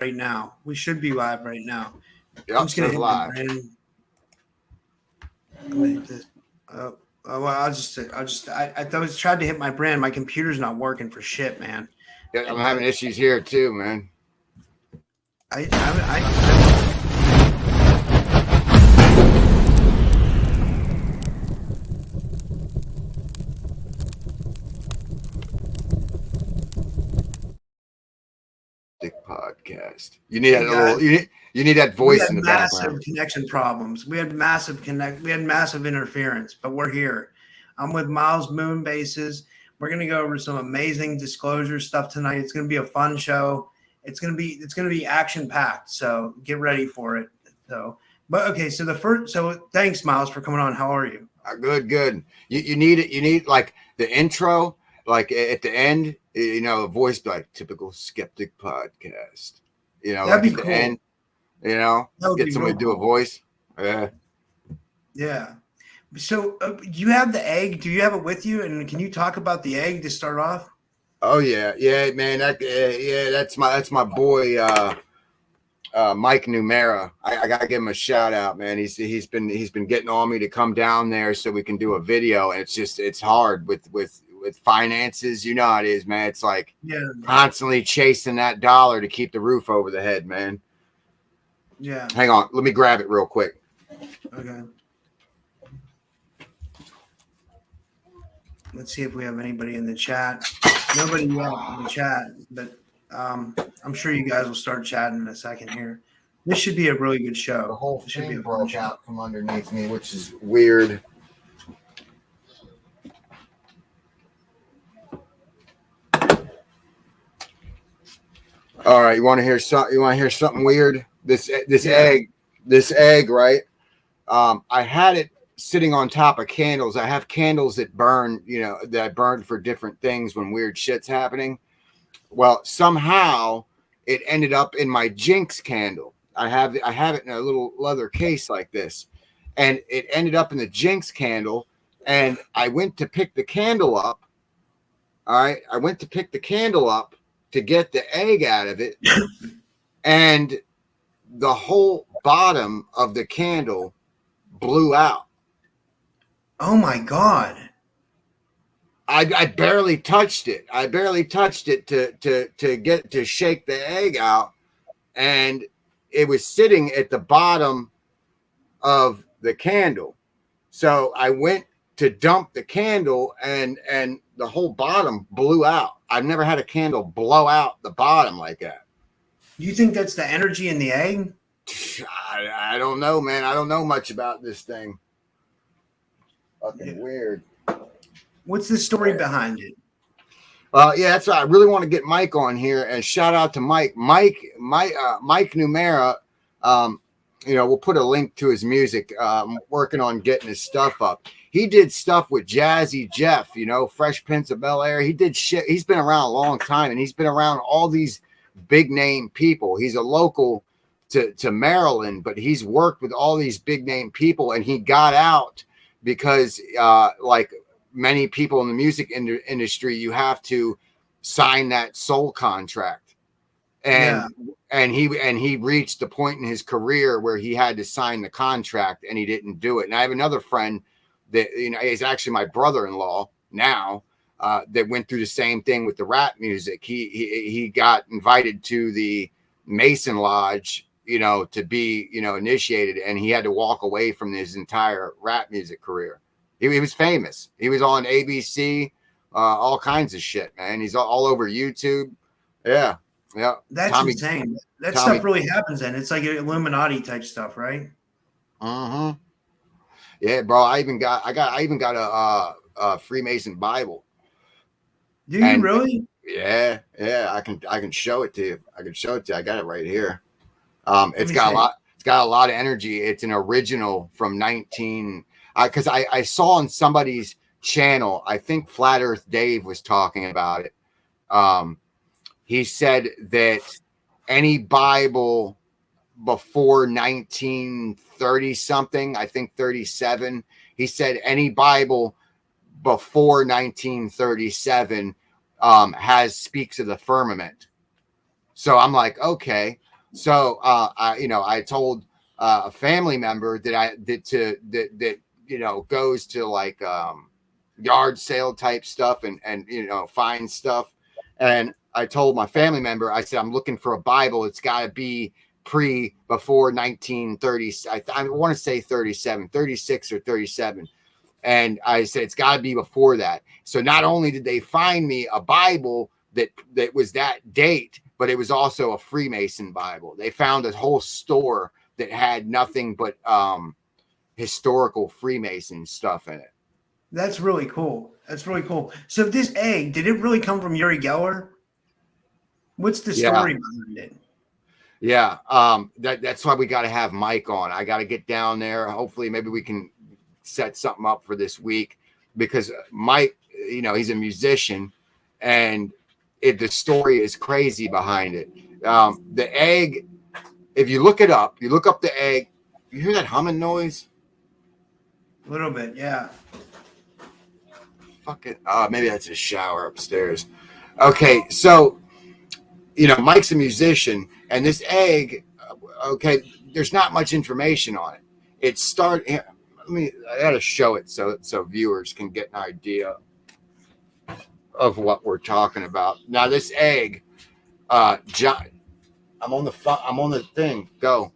right now. We should be live right now. Yep, I'm just gonna hit live. I'm gonna hit this. Well, I was trying to hit my brand. My computer's not working for shit, man. Yeah, I'm having issues here too, man. Podcast. You need that little. You need that voice in the background. Massive connection problems. We had massive interference, but we're here. I'm with Miles Moon Bases. We're gonna go over some amazing disclosure stuff tonight. It's gonna be a fun show. It's gonna be action packed. So get ready for it. So thanks, Miles, for coming on. How are you? Good. You need it. You need like the intro, like at the end. A voice like Typical Skeptic Podcast. That'd like be at the cool. end. Get somebody to do a voice. Yeah. Yeah. So do you have the egg? Do you have it with you? And can you talk about the egg to start off? Oh yeah, man. That's my boy, Mike Numera. I gotta give him a shout out, man. He's been getting on me to come down there so we can do a video, and it's hard with finances. You know how it is, man. It's like constantly chasing that dollar to keep the roof over the head, man. Yeah. Hang on, let me grab it real quick. Okay. Let's see if we have anybody in the chat. Nobody yet in the chat, but I'm sure you guys will start chatting in a second here. This should be a really good show. The whole thing broke out from underneath me, which is weird. All right, you want to hear something weird? This egg, right? I had it sitting on top of candles. I have candles that burn, that I burn for different things when weird shit's happening. Well, somehow it ended up in my Jinx candle. I have it in a little leather case like this, and it ended up in the Jinx candle. And I went to pick the candle up. All right, I went to pick the candle up to get the egg out of it, and the whole bottom of the candle blew out. Oh my God. I barely touched it. to shake the egg out, and it was sitting at the bottom of the candle. So I went to dump the candle, and the whole bottom blew out. I've never had a candle blow out the bottom like that. You think that's the energy in the egg? I don't know, man. I don't know much about this thing. Fucking weird. What's the story behind it? That's right. I really want to get Mike on here, and shout out to Mike. Mike Numera. We'll put a link to his music. Working on getting his stuff up. He did stuff with Jazzy Jeff, Fresh Prince of Bel-Air. He did shit. He's been around a long time, and he's been around all these big name people. He's a local to Maryland, but he's worked with all these big name people, and he got out because like many people in the music industry, you have to sign that soul contract. And he reached the point in his career where he had to sign the contract, and he didn't do it. And I have another friend that is actually my brother-in-law now, that went through the same thing with the rap music. He got invited to the Mason Lodge, to be initiated, and he had to walk away from his entire rap music career. He was famous. He was on ABC, all kinds of shit, man. He's all over YouTube. Yeah. That's insane. That stuff really happens then. It's like Illuminati type stuff, right? Uh-huh. Yeah, bro. I even got a Freemason Bible. Do you really? Yeah. I can show it to you. I got it right here. It's got a lot of energy. It's an original from 19. Because I saw on somebody's channel, I think Flat Earth Dave was talking about it. He said that any Bible before 1930 something, I think 37, he said any Bible before 1937 speaks of the firmament. So I'm like, okay. So I told a family member that goes to like yard sale type stuff and find stuff. And I told my family member, I said, I'm looking for a Bible. It's got to be before 1930. I want to say 37, 36 or 37. And I said, it's got to be before that. So not only did they find me a Bible that was that date, but it was also a Freemason Bible. They found a whole store that had nothing but historical Freemason stuff in it. That's really cool. That's really cool. So this egg, did it really come from URI Gellar? What's the story behind it? Yeah, that's why we got to have Mike on. I got to get down there. Hopefully, maybe we can set something up for this week, because Mike, he's a musician, and the story is crazy behind it. The egg, if you look it up, you look up the egg, you hear that humming noise? A little bit, yeah. Fuck it. Maybe that's a shower upstairs. Okay, so Mike's a musician, and this egg, okay, there's not much information on it. I gotta show it so viewers can get an idea of what we're talking about. Now this egg, John, I'm on the thing. Go.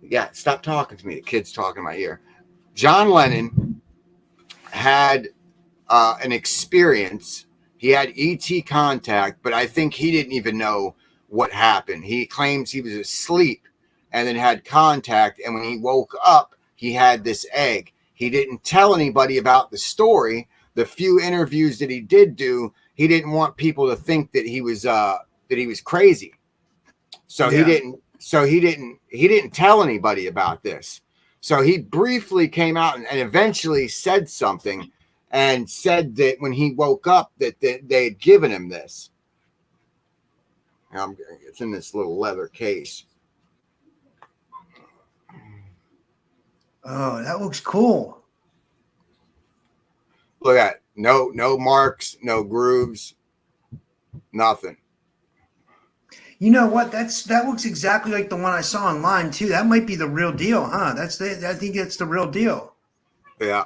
Yeah, stop talking to me. The kid's talking in my ear. John Lennon had an experience. He had ET contact, but I think he didn't even know what happened. He claims he was asleep and then had contact, and when he woke up, he had this egg. He didn't tell anybody about the story. The few interviews that he did do, he didn't want people to think that he was crazy. So he didn't tell anybody about this. So he briefly came out and eventually said something, and said that when he woke up that they had given him this. It's in this little leather case. Oh, that looks cool. Look at it. No marks, no grooves, nothing. You know what? That looks exactly like the one I saw online too. That might be the real deal, huh? I think it's the real deal. Yeah.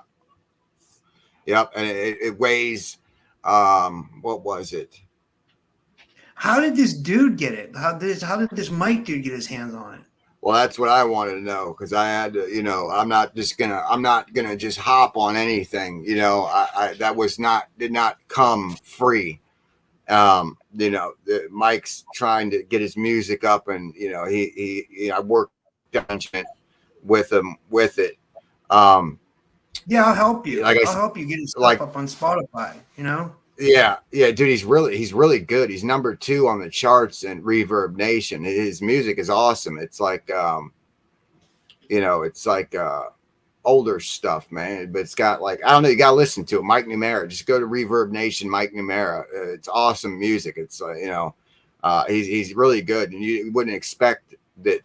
Yep. And it weighs, what was it? How did this dude get it? How did this Mike dude get his hands on it? Well, that's what I wanted to know, because I had to, I'm not gonna just hop on anything. That did not come free. Mike's trying to get his music up, and I worked with him with it. Yeah, I'll help you. Like I'll help you get his stuff up on Spotify. Yeah, dude, he's really good. He's number 2 on the charts in Reverb Nation. His music is awesome. It's like older stuff, man. But it's got I don't know, you gotta listen to it. Mike Numera. Just go to Reverb Nation, Mike Numera. It's awesome music. It's he's really good, and you wouldn't expect that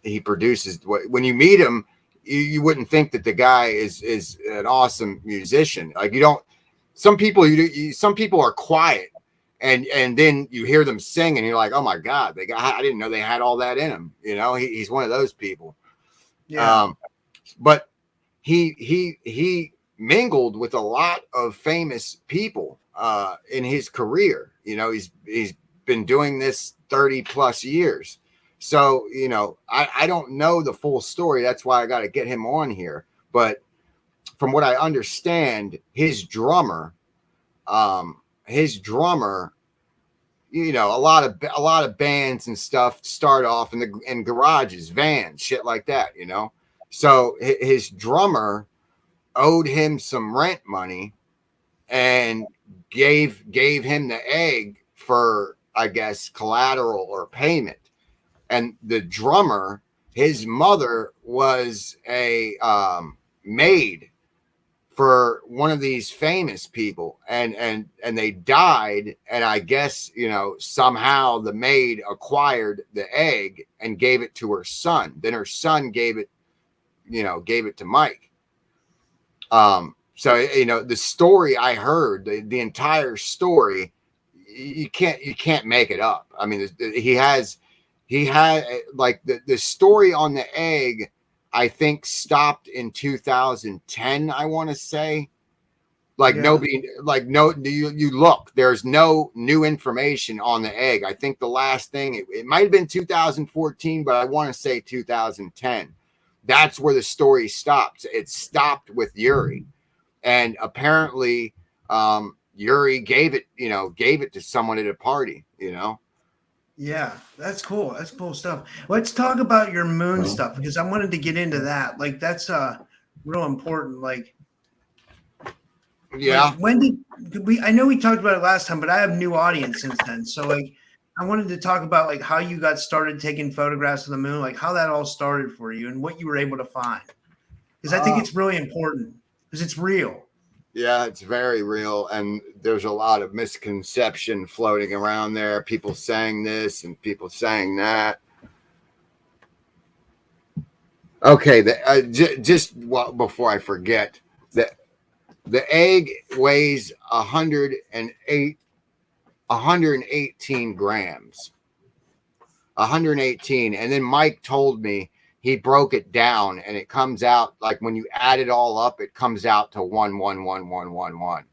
he produces. When you meet him, you wouldn't think that the guy is an awesome musician. Like, you don't. Some people are quiet, and then you hear them sing, and you're like, oh my God, I didn't know they had all that in them. He's one of those people. Yeah. But he mingled with a lot of famous people in his career. He's been doing this 30 plus years. So, I don't know the full story. That's why I got to get him on here. But from what I understand, his drummer, a lot of bands and stuff start off in garages, vans, shit like that, So his drummer owed him some rent money and gave him the egg for, I guess, collateral or payment. And the drummer, his mother was a maid for one of these famous people, and they died. And I guess, somehow the maid acquired the egg and gave it to her son. Then her son gave it to Mike. So, the story I heard, the entire story, you can't make it up. I mean, he had like the story on the egg, I think stopped in 2010. I want to say, like nobody, like no, you look, there's no new information on the egg. I think the last thing, it might have been 2014, but I want to say 2010. That's where the story stops. It stopped with URI, and apparently URI gave it to someone at a party, Yeah, that's cool. That's cool stuff. Let's talk about your moon stuff, because I wanted to get into that. Like, that's real important. Like, yeah. Like, when did we? I know we talked about it last time, but I have new audience since then. So, like, I wanted to talk about like how you got started taking photographs of the moon, like how that all started for you, and what you were able to find. Because I think it's really important, because it's real. Yeah, it's very real, and there's a lot of misconception floating around there. People saying this and people saying that. Okay, before I forget, the egg weighs 118 grams. 118. And then Mike told me he broke it down, and it comes out like when you add it all up, it comes out to 1111111.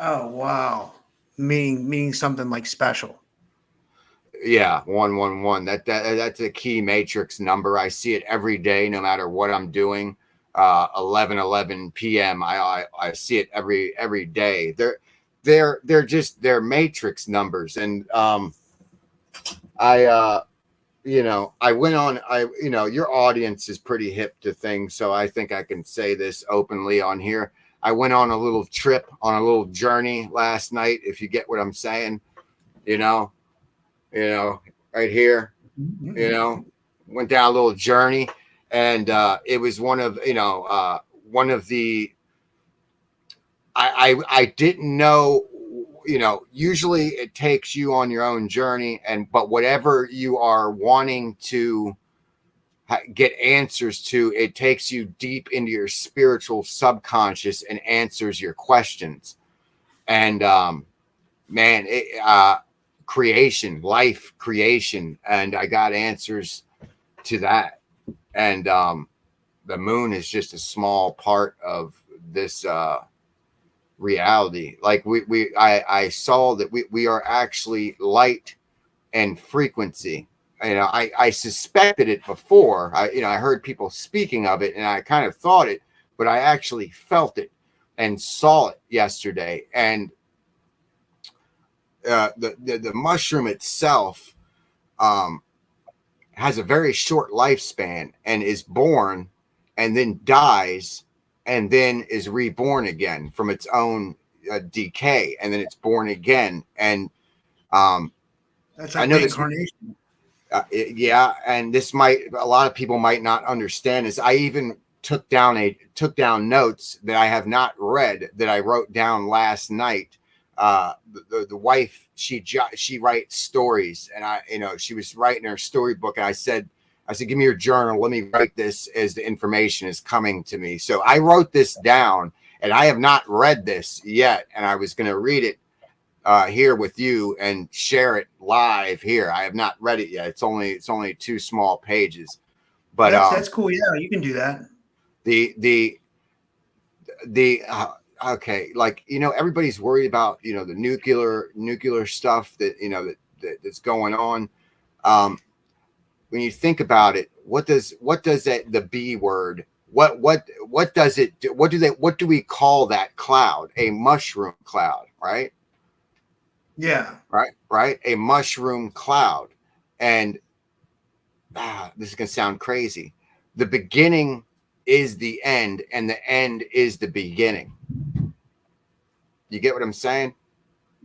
Oh wow. Meaning something like special. Yeah, 111. That's a key matrix number. I see it every day, no matter what I'm doing. 11 p.m. I see it every day. They're just matrix numbers, and I went on. Your audience is pretty hip to things, so I think I can say this openly on here. I went on a little trip, on a little journey last night, if you get what I'm saying. Right here, went down a little journey. And it was one of the, I didn't know, usually it takes you on your own journey, but whatever you are wanting to get answers to, it takes you deep into your spiritual subconscious and answers your questions. And man, life creation, and I got answers to that. And the moon is just a small part of this reality. Like I saw that we are actually light and frequency. I suspected it before. I heard people speaking of it, and I kind of thought it, but I actually felt it and saw it yesterday. And the mushroom itself has a very short lifespan, and is born and then dies and then is reborn again from its own decay, and then it's born again. And that's like reincarnation. Yeah, and a lot of people might not understand this. I even took down notes that I have not read, that I wrote down last night. The wife, she writes stories, and she was writing her storybook, and I said, give me your journal. Let me write this as the information is coming to me. So I wrote this down, and I have not read this yet, and I was going to read it here with you and share it live here. I have not read it yet. It's only 2 small pages, but that's cool. Yeah, you can do that. Okay, like everybody's worried about the nuclear stuff that that's going on. When you think about it, what does the B word, what does it do? What do we call that cloud? A mushroom cloud, right? Yeah. Right. A mushroom cloud. And this is gonna sound crazy. The beginning is the end, and the end is the beginning. You get what I'm saying?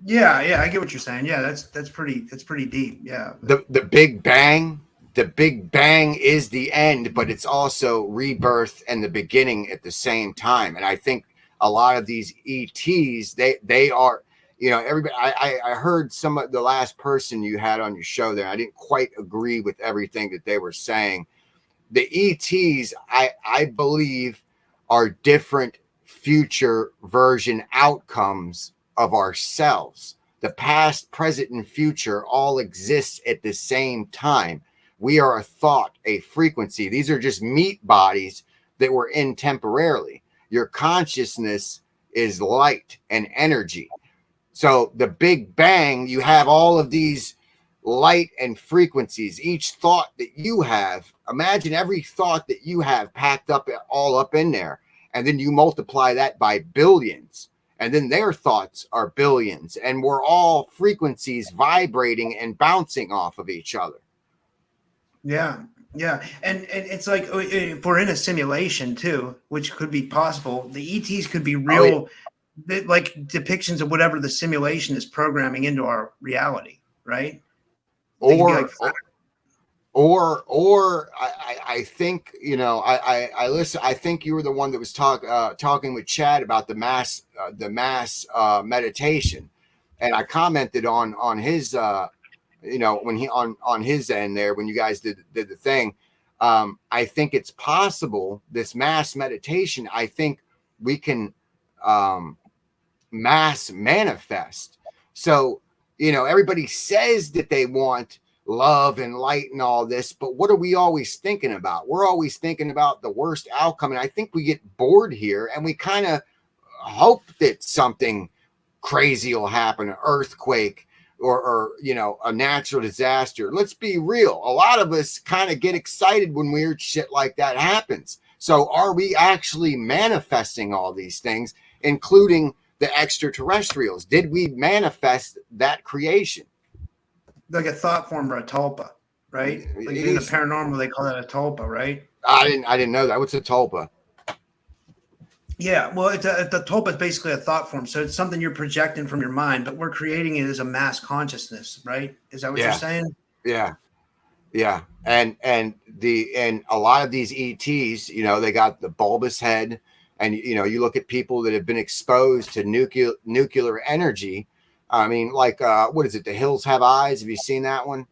Yeah, I get what you're saying. Yeah, that's pretty deep. Yeah. The Big Bang. The Big Bang is the end, but it's also rebirth and the beginning at the same time. And I think a lot of these ETs, they are, everybody. I heard some of the last person you had on your show there. I didn't quite agree with everything that they were saying. The ETs, I believe, are different future version outcomes of ourselves. The past, present, and future all exist at the same time. We are a thought, a frequency. These are just meat bodies that we're in temporarily. Your consciousness is light and energy. So the Big Bang, you have all of these light and frequencies. Each thought that you have, imagine every thought that you have packed up, all up in there. And then you multiply that by billions. And then their thoughts are billions. And we're all frequencies vibrating and bouncing off of each other. Yeah. Yeah. And it's like if we're in a simulation too, which could be possible, the ETs could be real, like depictions of whatever the simulation is programming into our reality, right? Or I think, you know, I listen. I think you were the one that was talking with Chad about the mass meditation, and I commented on his you know, when he on his end there, when you guys did the thing. I think it's possible, this mass meditation. I think we can mass manifest. So, you know, everybody says that they want love and light and all this, but what are we always thinking about? We're always thinking about the worst outcome. And I think we get bored here and we kind of hope that something crazy will happen, an earthquake or, you know, a natural disaster. Let's be real. A lot of us kind of get excited when weird shit like that happens. So are we actually manifesting all these things, including the extraterrestrials? Did we manifest that creation? Like a thought form or a tulpa, right? Like in the paranormal, they call it a tulpa, right? I didn't know that. What's a tulpa? Yeah, well, the tulpa is basically a thought form, so it's something you're projecting from your mind, but we're creating it as a mass consciousness, right? Is that what you're saying? Yeah, and a lot of these ETs, you know, they got the bulbous head, and you know, you look at people that have been exposed to nuclear energy. I mean, like what is it? The Hills Have Eyes. Have you seen that one?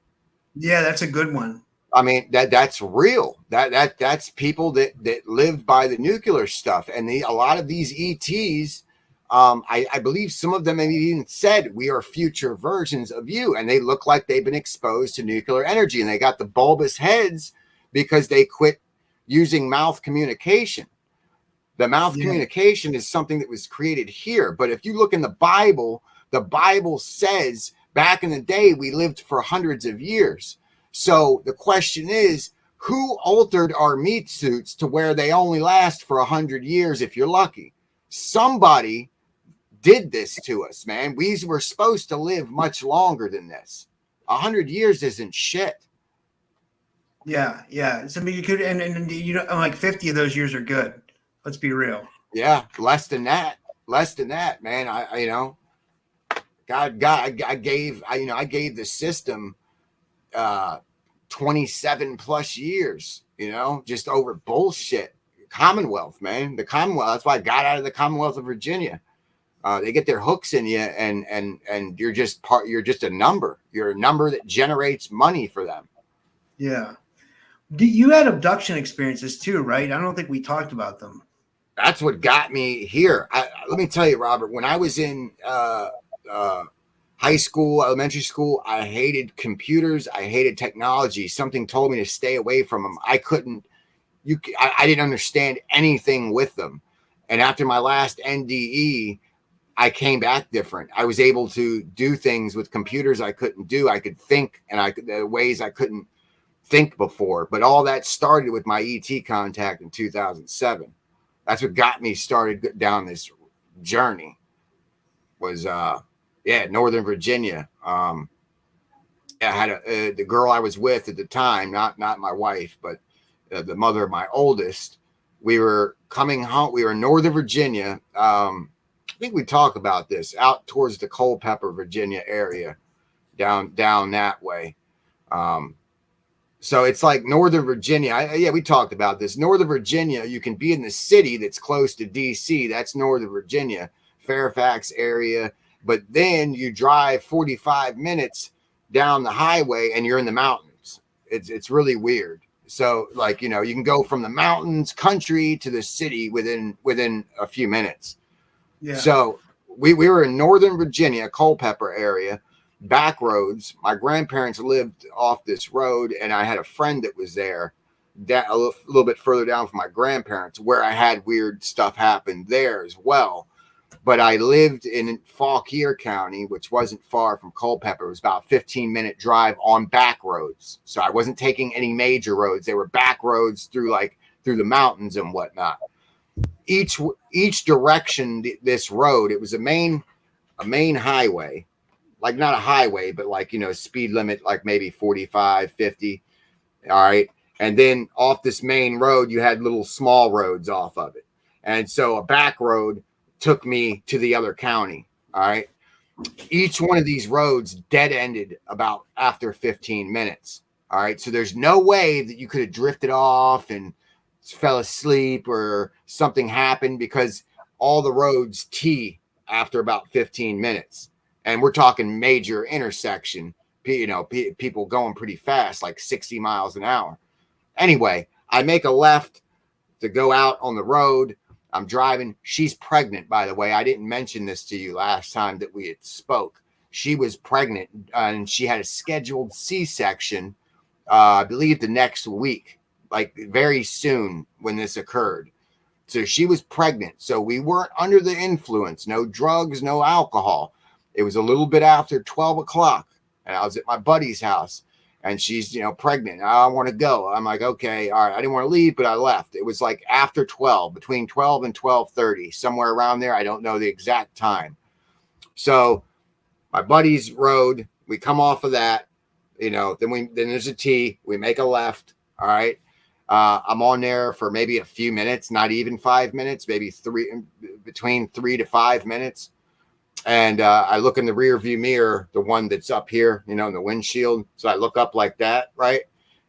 Yeah, that's a good one. I mean, that's real. That's people that live by the nuclear stuff, and a lot of these ETs, I believe some of them have even said we are future versions of you, and they look like they've been exposed to nuclear energy, and they got the bulbous heads because they quit using mouth communication. The mouth communication is something that was created here, but if you look in the Bible says back in the day we lived for hundreds of years. So the question is, who altered our meat suits to where they only last for 100 years if you're lucky? Somebody did this to us, man. We were supposed to live much longer than this. 100 years isn't shit. Yeah. So I mean, you could, and you know, like 50 of those years are good. Let's be real. Yeah, less than that, man. I you know, I gave the system 27 plus years, you know, just over bullshit. Commonwealth, man. The Commonwealth. That's why I got out of the Commonwealth of Virginia. They get their hooks in you, and you're just a number. You're a number that generates money for them. Yeah. You had abduction experiences too, right? I don't think we talked about them. That's what got me here. Let me tell you, Robert, when I was in high school, elementary school, I hated computers. I hated technology. Something told me to stay away from them. I didn't understand anything with them. And after my last NDE, I came back different. I was able to do things with computers I couldn't do. I could think, and the ways I couldn't think before. But all that started with my ET contact in 2007. That's what got me started down this journey. Was Northern Virginia. I had the girl I was with at the time, not my wife, but the mother of my oldest. We were coming home. We were in Northern Virginia. I think we talk about this, out towards the Culpeper, Virginia area, down that way. So it's like Northern Virginia. We talked about this. Northern Virginia, you can be in the city that's close to DC. That's Northern Virginia, Fairfax area. But then you drive 45 minutes down the highway and you're in the mountains. It's really weird. So, like, you know, you can go from the mountains, country, to the city within a few minutes. Yeah. So we were in Northern Virginia, Culpeper area, back roads. My grandparents lived off this road, and I had a friend that was there that a little bit further down from my grandparents, where I had weird stuff happen there as well. But I lived in Fauquier County, which wasn't far from Culpeper. It was about a 15-minute drive on back roads. So I wasn't taking any major roads. They were back roads through the mountains and whatnot. Each direction, this road, it was a main highway, like not a highway, but like, speed limit, like maybe 45, 50. All right. And then off this main road, you had little small roads off of it. And so a back road took me to the other county. All right. Each one of these roads dead ended about after 15 minutes. All right. So there's no way that you could have drifted off and fell asleep or something happened, because all the roads tee after about 15 minutes. And we're talking major intersection, people going pretty fast, like 60 miles an hour. Anyway, I make a left to go out on the road. I'm driving. She's pregnant, by the way. I didn't mention this to you last time that we had spoke. She was pregnant, and she had a scheduled C-section, I believe the next week, like very soon when this occurred. So she was pregnant. So we weren't under the influence, no drugs, no alcohol. It was a little bit after 12 o'clock, and I was at my buddy's house. And she's, pregnant. I want to go. I'm like, okay, all right. I didn't want to leave, but I left. It was like after 12, between 12 and 12:30, somewhere around there. I don't know the exact time. So my buddy's road, we come off of that, then there's a T. We make a left. All right. I'm on there for maybe a few minutes, not even 5 minutes, maybe between 3 to 5 minutes. And I look in the rear view mirror, the one that's up here, in the windshield. So I look up like that, right?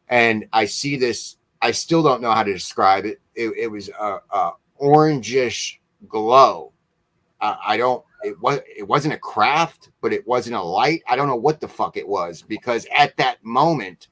And I see this. I still don't know how to describe it. It was a orangish glow. It wasn't a craft, but it wasn't a light. I don't know what the fuck it was, because at that moment,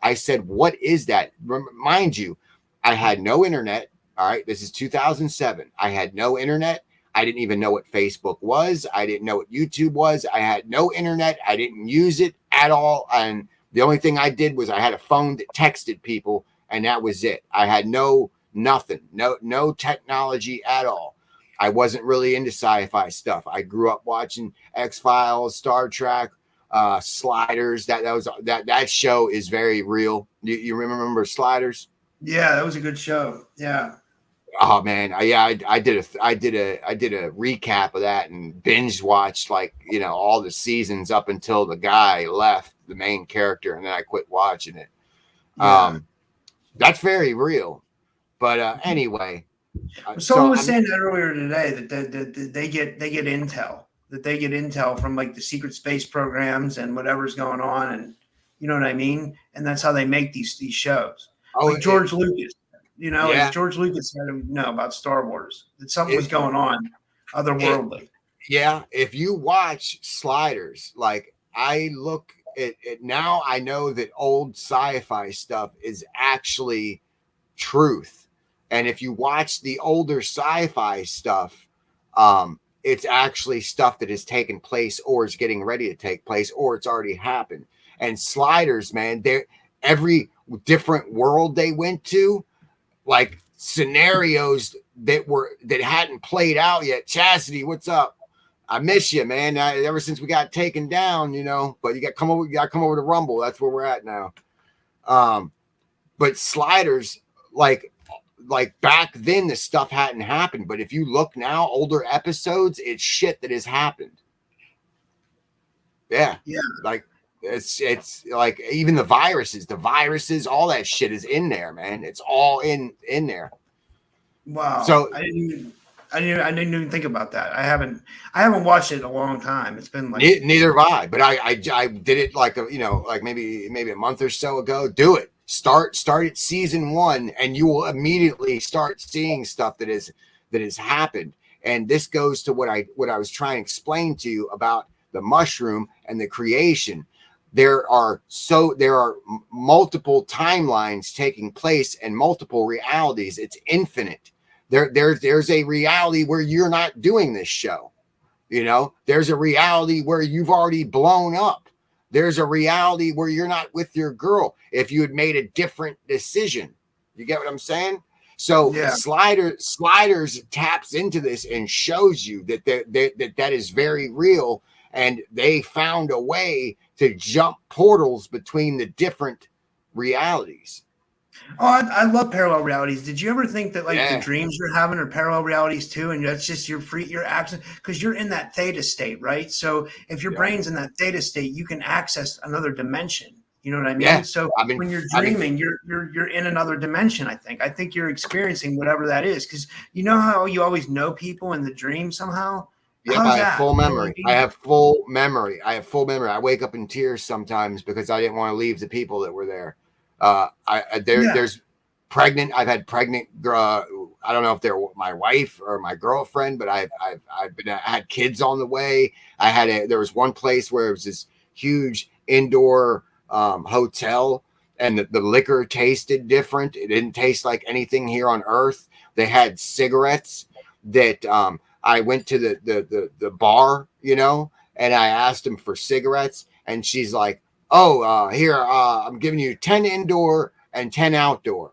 I said, "What is that?" Mind you, I had no internet. All right, this is 2007. I had no internet. I didn't even know what Facebook was. I didn't know what YouTube was. I had no internet. I didn't use it at all. And the only thing I did was I had a phone that texted people, and that was it. I had nothing, no technology at all. I wasn't really into sci-fi stuff. I grew up watching X-Files, Star Trek, Sliders. That show is very real. You remember Sliders? Yeah, that was a good show. Yeah. Oh man, I did a recap of that and binge watched all the seasons up until the guy left, the main character, and then I quit watching it. Yeah. That's very real. But anyway, someone was saying that earlier today that they get intel, that they get intel from like the secret space programs and whatever's going on, and you know what I mean, and that's how they make these shows. Like George Lucas. George Lucas had to know about Star Wars, that something was going on otherworldly. If you watch Sliders, like I look at it now, I know that old sci-fi stuff is actually truth. And if you watch the older sci-fi stuff, it's actually stuff that has taken place or is getting ready to take place or it's already happened. And Sliders, man, every different world they went to, like scenarios that hadn't played out yet. Chastity, what's up? I miss you, man. Ever since we got taken down, but you got to come over to Rumble. That's where we're at now. But Sliders, like back then, the stuff hadn't happened. But if you look now, older episodes, it's shit that has happened. Yeah. Like it's like even the viruses, all that shit is in there, man. It's all in there. Wow. So I didn't even think about that. I haven't watched it in a long time. It's been like neither have I, but I did it like maybe a month or so ago. Do it. Start at season 1 and you will immediately start seeing stuff that has happened. And this goes to what I was trying to explain to you about the mushroom and the creation. There are multiple timelines taking place and multiple realities. It's infinite. There's a reality where you're not doing this show. You know, there's a reality where you've already blown up. There's a reality where you're not with your girl if you had made a different decision. You get what I'm saying? So Yeah. sliders taps into this and shows you that that is very real, and they found a way to jump portals between the different realities. Oh, I love parallel realities. Did you ever think that like the Yeah. dreams you're having are parallel realities too? And that's just your action because you're in that theta state, right? So if your Yeah. brain's in that theta state, you can access another dimension. You know what I mean? Yeah. So I mean, when you're dreaming, you're in another dimension. I think you're experiencing whatever that is because you know how you always know people in the dream somehow. Yep, How's I have that? full You know what I memory. mean? I have full memory. I have full memory. I wake up in tears sometimes because I didn't want to leave the people that were there. Yeah. There's pregnant. I've had pregnant. I don't know if they're my wife or my girlfriend, but I had kids on the way. There was one place where it was this huge indoor hotel, and the liquor tasted different. It didn't taste like anything here on Earth. They had cigarettes that I went to the bar, you know, and I asked him for cigarettes, and she's like, "Oh, here, I'm giving you 10 indoor and 10 outdoor.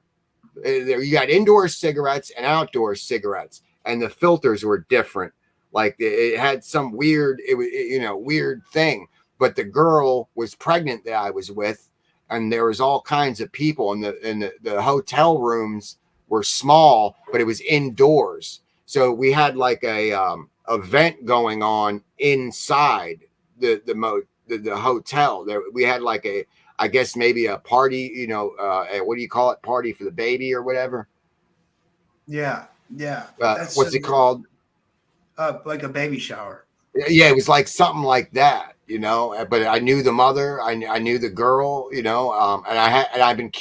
You got indoor cigarettes and outdoor cigarettes, and the filters were different. Like it had some weird, weird thing. But the girl was pregnant that I was with, and there was all kinds of people, and the hotel rooms were small, but it was indoors. So we had like a event going on inside the hotel. There we had like I guess maybe a party, what do you call it? Party for the baby or whatever. Yeah. What's it called? Like a baby shower. Yeah, it was like something like that, but I knew the mother, I knew the girl, and I've been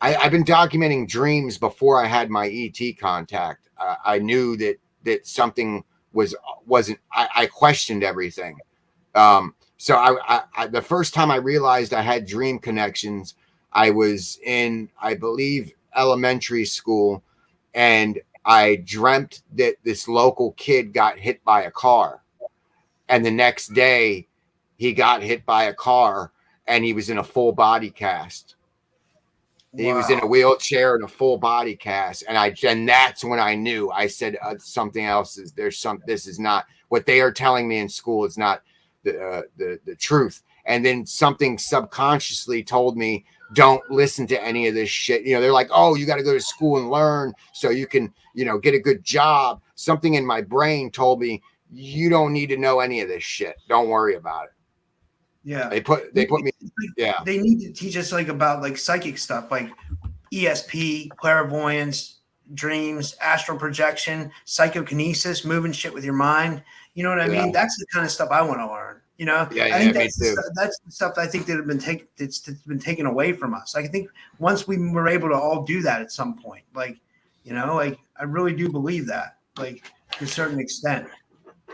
I've been documenting dreams before I had my ET contact. I knew that something wasn't, I questioned everything. So I the first time I realized I had dream connections, I was in, I believe, elementary school, and I dreamt that this local kid got hit by a car. And the next day he got hit by a car, and he was in a full body cast. Wow. He was in a wheelchair and a full body cast. And that's when I knew. I said, something else this is not what they are telling me in school is not the truth. And then something subconsciously told me, don't listen to any of this shit. They're like, oh, you got to go to school and learn so you can, get a good job. Something in my brain told me, you don't need to know any of this shit. Don't worry about it. Yeah. They put me. Yeah. They need to teach us like about like psychic stuff, like ESP, clairvoyance, dreams, astral projection, psychokinesis, moving shit with your mind. You know what I mean? That's the kind of stuff I want to learn. I think that's the stuff I think that that's been taken away from us. I think once we were able to all do that at some point, like I really do believe that, like to a certain extent.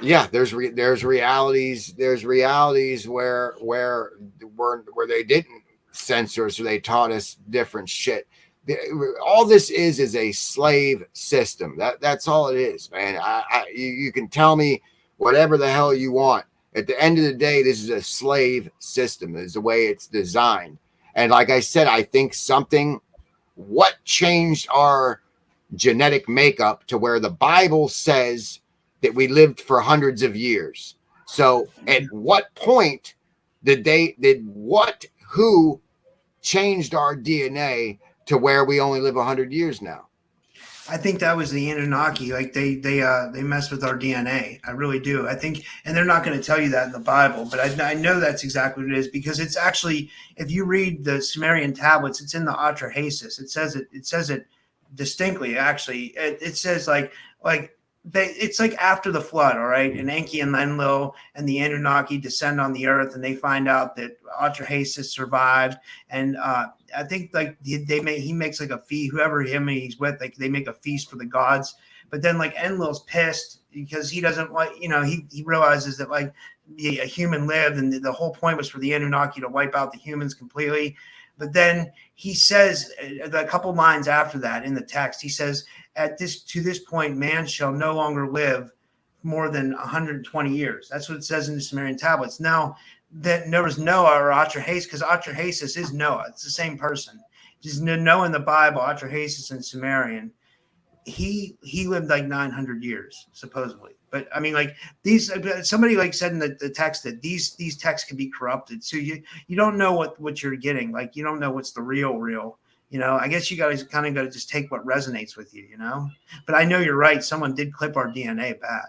Yeah, there's realities where they didn't censor us, or they taught us different shit. All this is a slave system. That's all it is, man. You can tell me whatever the hell you want. At the end of the day, this is a slave system. Is the way it's designed. And like I said, I think what changed our genetic makeup to where the Bible says that we lived for hundreds of years. So at what point who changed our DNA to where we only live 100 years now? I think that was the Anunnaki. Like they mess with our DNA. I really do. I think, and they're not going to tell you that in the Bible, but I know that's exactly what it is, because it's actually, if you read the Sumerian tablets, it's in the Atrahasis. It says it distinctly. Actually, it says like it's like after the flood, all right? And Enki and Enlil and the Anunnaki descend on the earth, and they find out that Atrahasis survived. And I think like he makes like a feast, whoever he's with, like they make a feast for the gods. But then like Enlil's pissed because he doesn't like, he realizes that like a human lived, and the whole point was for the Anunnaki to wipe out the humans completely. But then he says a couple lines after that in the text, he says, to this point, man shall no longer live more than 120 years. That's what it says in the Sumerian tablets. Now, that there was Noah or Atrahasis, because Atrahasis is Noah. It's the same person. Just Noah in the Bible, Atrahasis in Sumerian. He lived like 900 years supposedly. But I mean, like these, somebody like said in the text that these texts can be corrupted. So you don't know what you're getting. Like you don't know what's the real. You know, I guess you guys kind of got to just take what resonates with you. You know, but I know you're right. Someone did clip our DNA bad.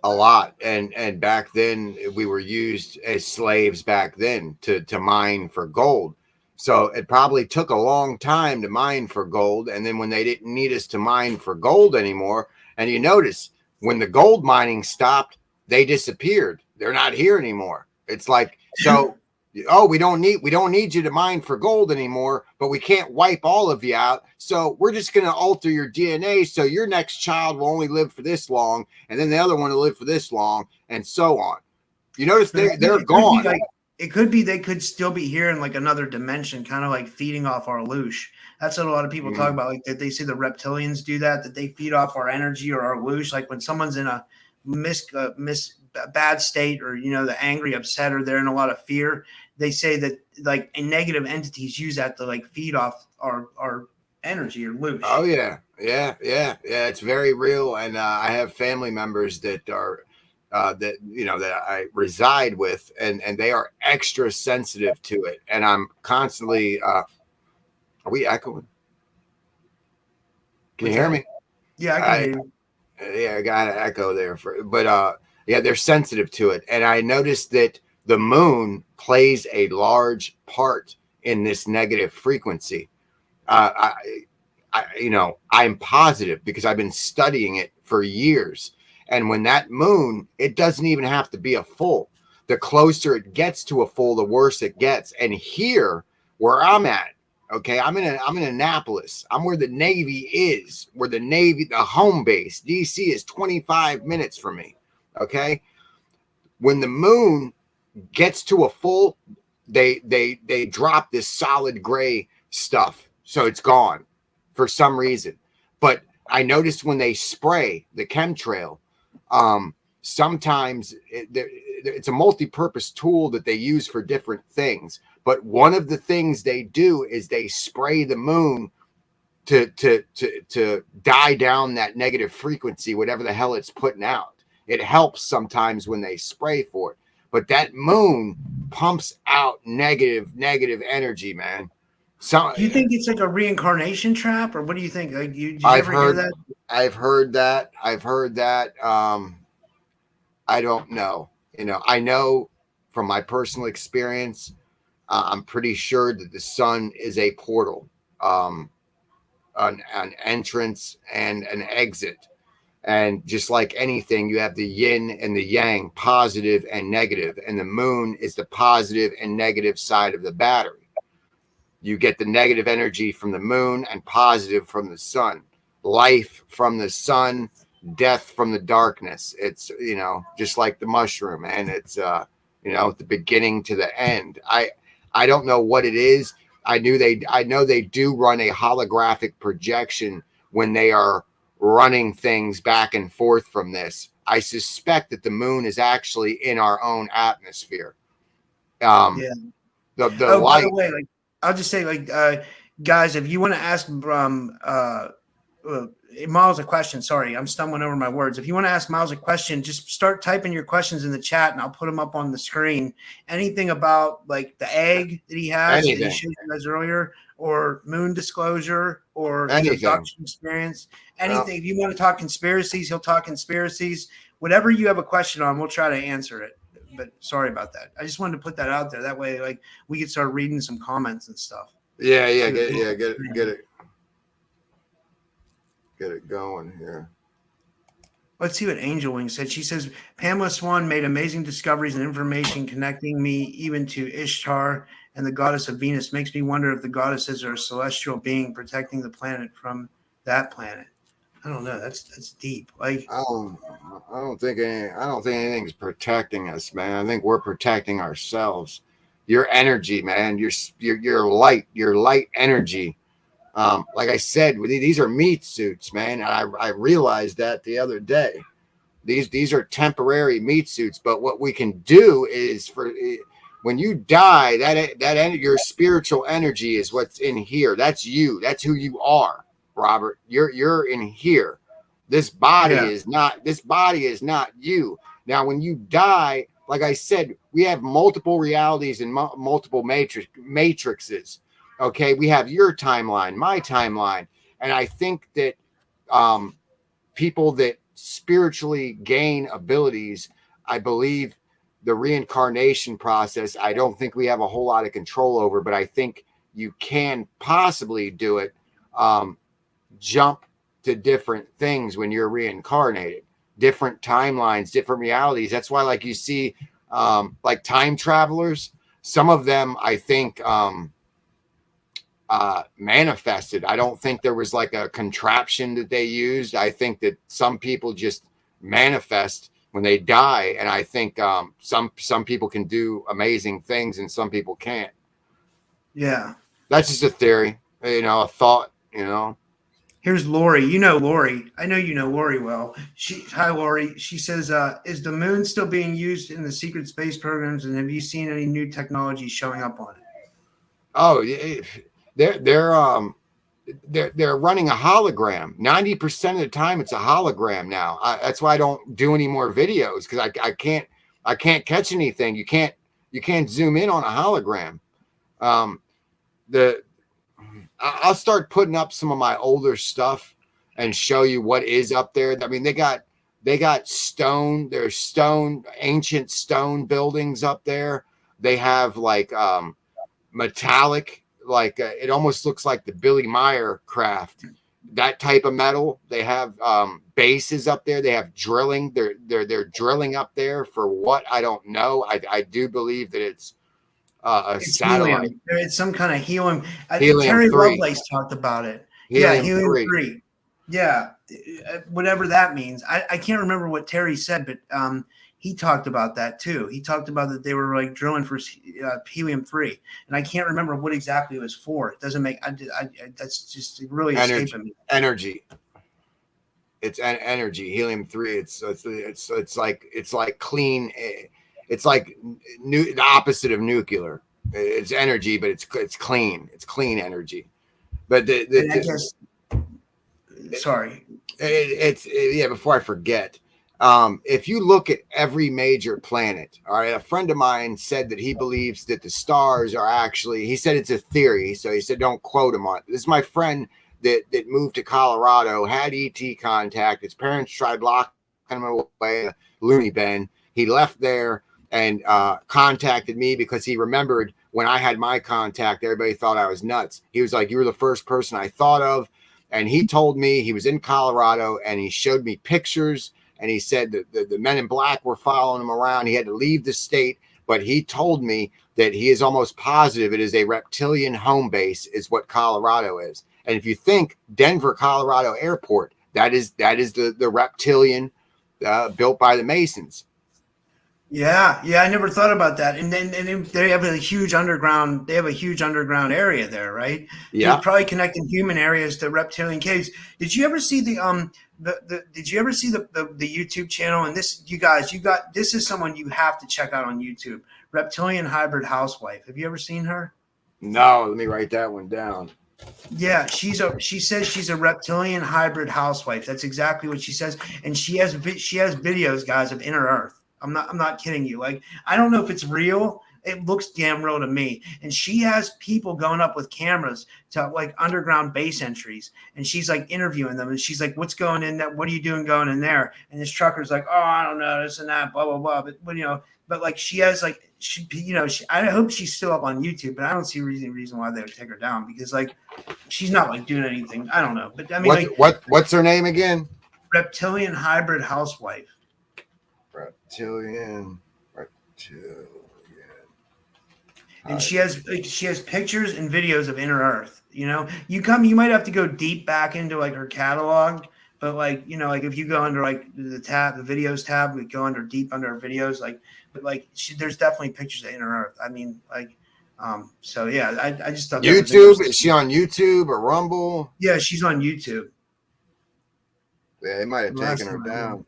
A lot, and back then we were used as slaves back then to mine for gold. So it probably took a long time to mine for gold, and then when they didn't need us to mine for gold anymore, and you notice when the gold mining stopped, they disappeared. They're not here anymore. It's like, so oh, we don't need you to mine for gold anymore, but we can't wipe all of you out. So we're just going to alter your DNA. So your next child will only live for this long. And then the other one will live for this long, and so on. You notice they're gone. It could be they could still be here in like another dimension, kind of like feeding off our loosh. That's what a lot of people talk about. Like that they see the reptilians do that they feed off our energy or our loosh. Like when someone's in a bad state, or you know, the angry, upset, or they're in a lot of fear, they say that like negative entities use that to like feed off our energy or loosh. Oh yeah. It's very real, and I have family members that are that you know that I reside with, and they are extra sensitive to it, and I'm constantly. Are we echoing? Can you hear me? Yeah, I can hear you. Yeah, I got an echo there but yeah, they're sensitive to it. And I noticed that the moon plays a large part in this negative frequency. I'm positive because I've been studying it for years. And when that moon, it doesn't even have to be a full. The closer it gets to a full, the worse it gets. And here where I'm at, okay, I'm in Annapolis. I'm where the Navy is, the home base. DC is 25 minutes from me. Okay. When the moon gets to a full, they drop this solid gray stuff. So it's gone for some reason. But I noticed when they spray the chemtrail, sometimes it's a multi-purpose tool that they use for different things. But one of the things they do is they spray the moon to die down that negative frequency, whatever the hell it's putting out. It helps sometimes when they spray for it. But that moon pumps out negative energy, man. So, do you think it's like a reincarnation trap, or what do you think? Like, did you ever hear that? I've heard that. I don't know. You know, I know from my personal experience, I'm pretty sure that the sun is a portal, an entrance and an exit. And just like anything, you have the yin and the yang, positive and negative. And the moon is the positive and negative side of the battery. You get the negative energy from the moon and positive from the sun. Life from the sun, death from the darkness. It's, you know, just like the mushroom, and it's, you know, the beginning to the end. I don't know what it is. I know they do run a holographic projection when they are running things back and forth from this. I suspect that the moon is actually in our own atmosphere. The light. By the way, like I'll just say, like, guys, if you want to ask Miles a question, sorry, I'm stumbling over my words. If you want to ask Miles a question, just start typing your questions in the chat, and I'll put them up on the screen. Anything about like the egg that he has that he showed you guys earlier, or moon disclosure, or abduction experience, anything. If you want to talk conspiracies, he'll talk conspiracies. Whatever you have a question on, we'll try to answer it. But sorry about that. I just wanted to put that out there. That way, like, we could start reading some comments and stuff. Get it going here. Let's see what Angel Wing said. She says, Pamela Swan made amazing discoveries and information connecting me even to Ishtar and the goddess of Venus. Makes me wonder if the goddesses are a celestial being protecting the planet from that planet. I don't know. That's deep. Like, I don't think anything's protecting us, man. I think we're protecting ourselves. Your energy, man. Your light energy. Like I said, these are meat suits, man. And I realized that the other day. These are temporary meat suits, but what we can do is when you die, your spiritual energy is what's in here. That's you. That's who you are, Robert. You're in here. This body is not you. Now, when you die, like I said, we have multiple realities and multiple matrices. Okay, we have your timeline, my timeline, and I think that people that spiritually gain abilities, I believe the reincarnation process, I don't think we have a whole lot of control over, but I think you can possibly do it. Jump to different things when you're reincarnated, different timelines, different realities. That's why, like, you see, like time travelers, some of them, I think, manifested. I don't think there was like a contraption that they used. I think that some people just manifest when they die, and I think some people can do amazing things and some people can't. Yeah, that's just a theory, a thought. Here's Lori. You know Lori. I know you know Lori well. Hi Lori. She says, "Is the moon still being used in the secret space programs? And have you seen any new technology showing up on it?" Oh, they're running a hologram. 90% of the time, it's a hologram now. That's why I don't do any more videos, because I can't catch anything. You can't zoom in on a hologram. I'll start putting up some of my older stuff and show you what is up there. I mean, they got stone. There's ancient stone buildings up there. They have like metallic. Like it almost looks like the Billy Meyer craft, that type of metal. They have bases up there. They have drilling. They're drilling up there for what, I don't know. I do believe that it's satellite. Helium. It's some kind of helium. Helium Terry 3. Lovelace talked about it. Helium 3. Yeah, whatever that means. I can't remember what Terry said, but he talked about that too. He talked about that they were like drilling for helium 3, and I can't remember what exactly it was for. It doesn't make. That's just really escaping me. Energy. It's energy. Helium 3. It's like clean. It's like the opposite of nuclear. It's energy, but it's clean. It's clean energy. But sorry. Before I forget. If you look at every major planet, all right, a friend of mine said that he believes that the stars are actually, he said it's a theory. So he said, don't quote him on it. This is my friend that moved to Colorado, had ET contact. His parents tried locking him away in a loony bin. He left there and contacted me because he remembered when I had my contact, everybody thought I was nuts. He was like, you were the first person I thought of. And he told me he was in Colorado and he showed me pictures. And he said that the men in black were following him around. He had to leave the state, but he told me that he is almost positive it is a reptilian home base is what Colorado is. And if you think Denver, Colorado airport, that is the reptilian built by the Masons. Yeah, I never thought about that. And then they have a huge underground. They have a huge underground area there, right? Yeah, they're probably connecting human areas to reptilian caves. Did you ever see the YouTube channel? And this, you guys, this is someone you have to check out on YouTube. Reptilian Hybrid Housewife. Have you ever seen her? No, let me write that one down. Yeah, she says she's a reptilian hybrid housewife. That's exactly what she says, and she has videos, guys, of Inner Earth. I'm not kidding you. Like, I don't know if it's real. It looks damn real to me. And she has people going up with cameras to like underground base entries, and she's like interviewing them, and she's like, "What's going in that? What are you doing going in there?" And this trucker's like, "Oh, I don't know, this and that, blah blah blah." But like she has like I hope she's still up on YouTube, but I don't see reason why they would take her down, because like she's not like doing anything. I don't know, but I mean, what's her name again? Reptilian Hybrid Housewife. Reptilian. And she has pictures and videos of Inner Earth. You you might have to go deep back into like her catalog, but like, like if you go under like the videos tab, we go deep under her videos, there's definitely pictures of Inner Earth. I mean, like, so yeah, I just thought YouTube. Is she on YouTube or Rumble? Yeah, she's on YouTube. Yeah, they might have taken her down.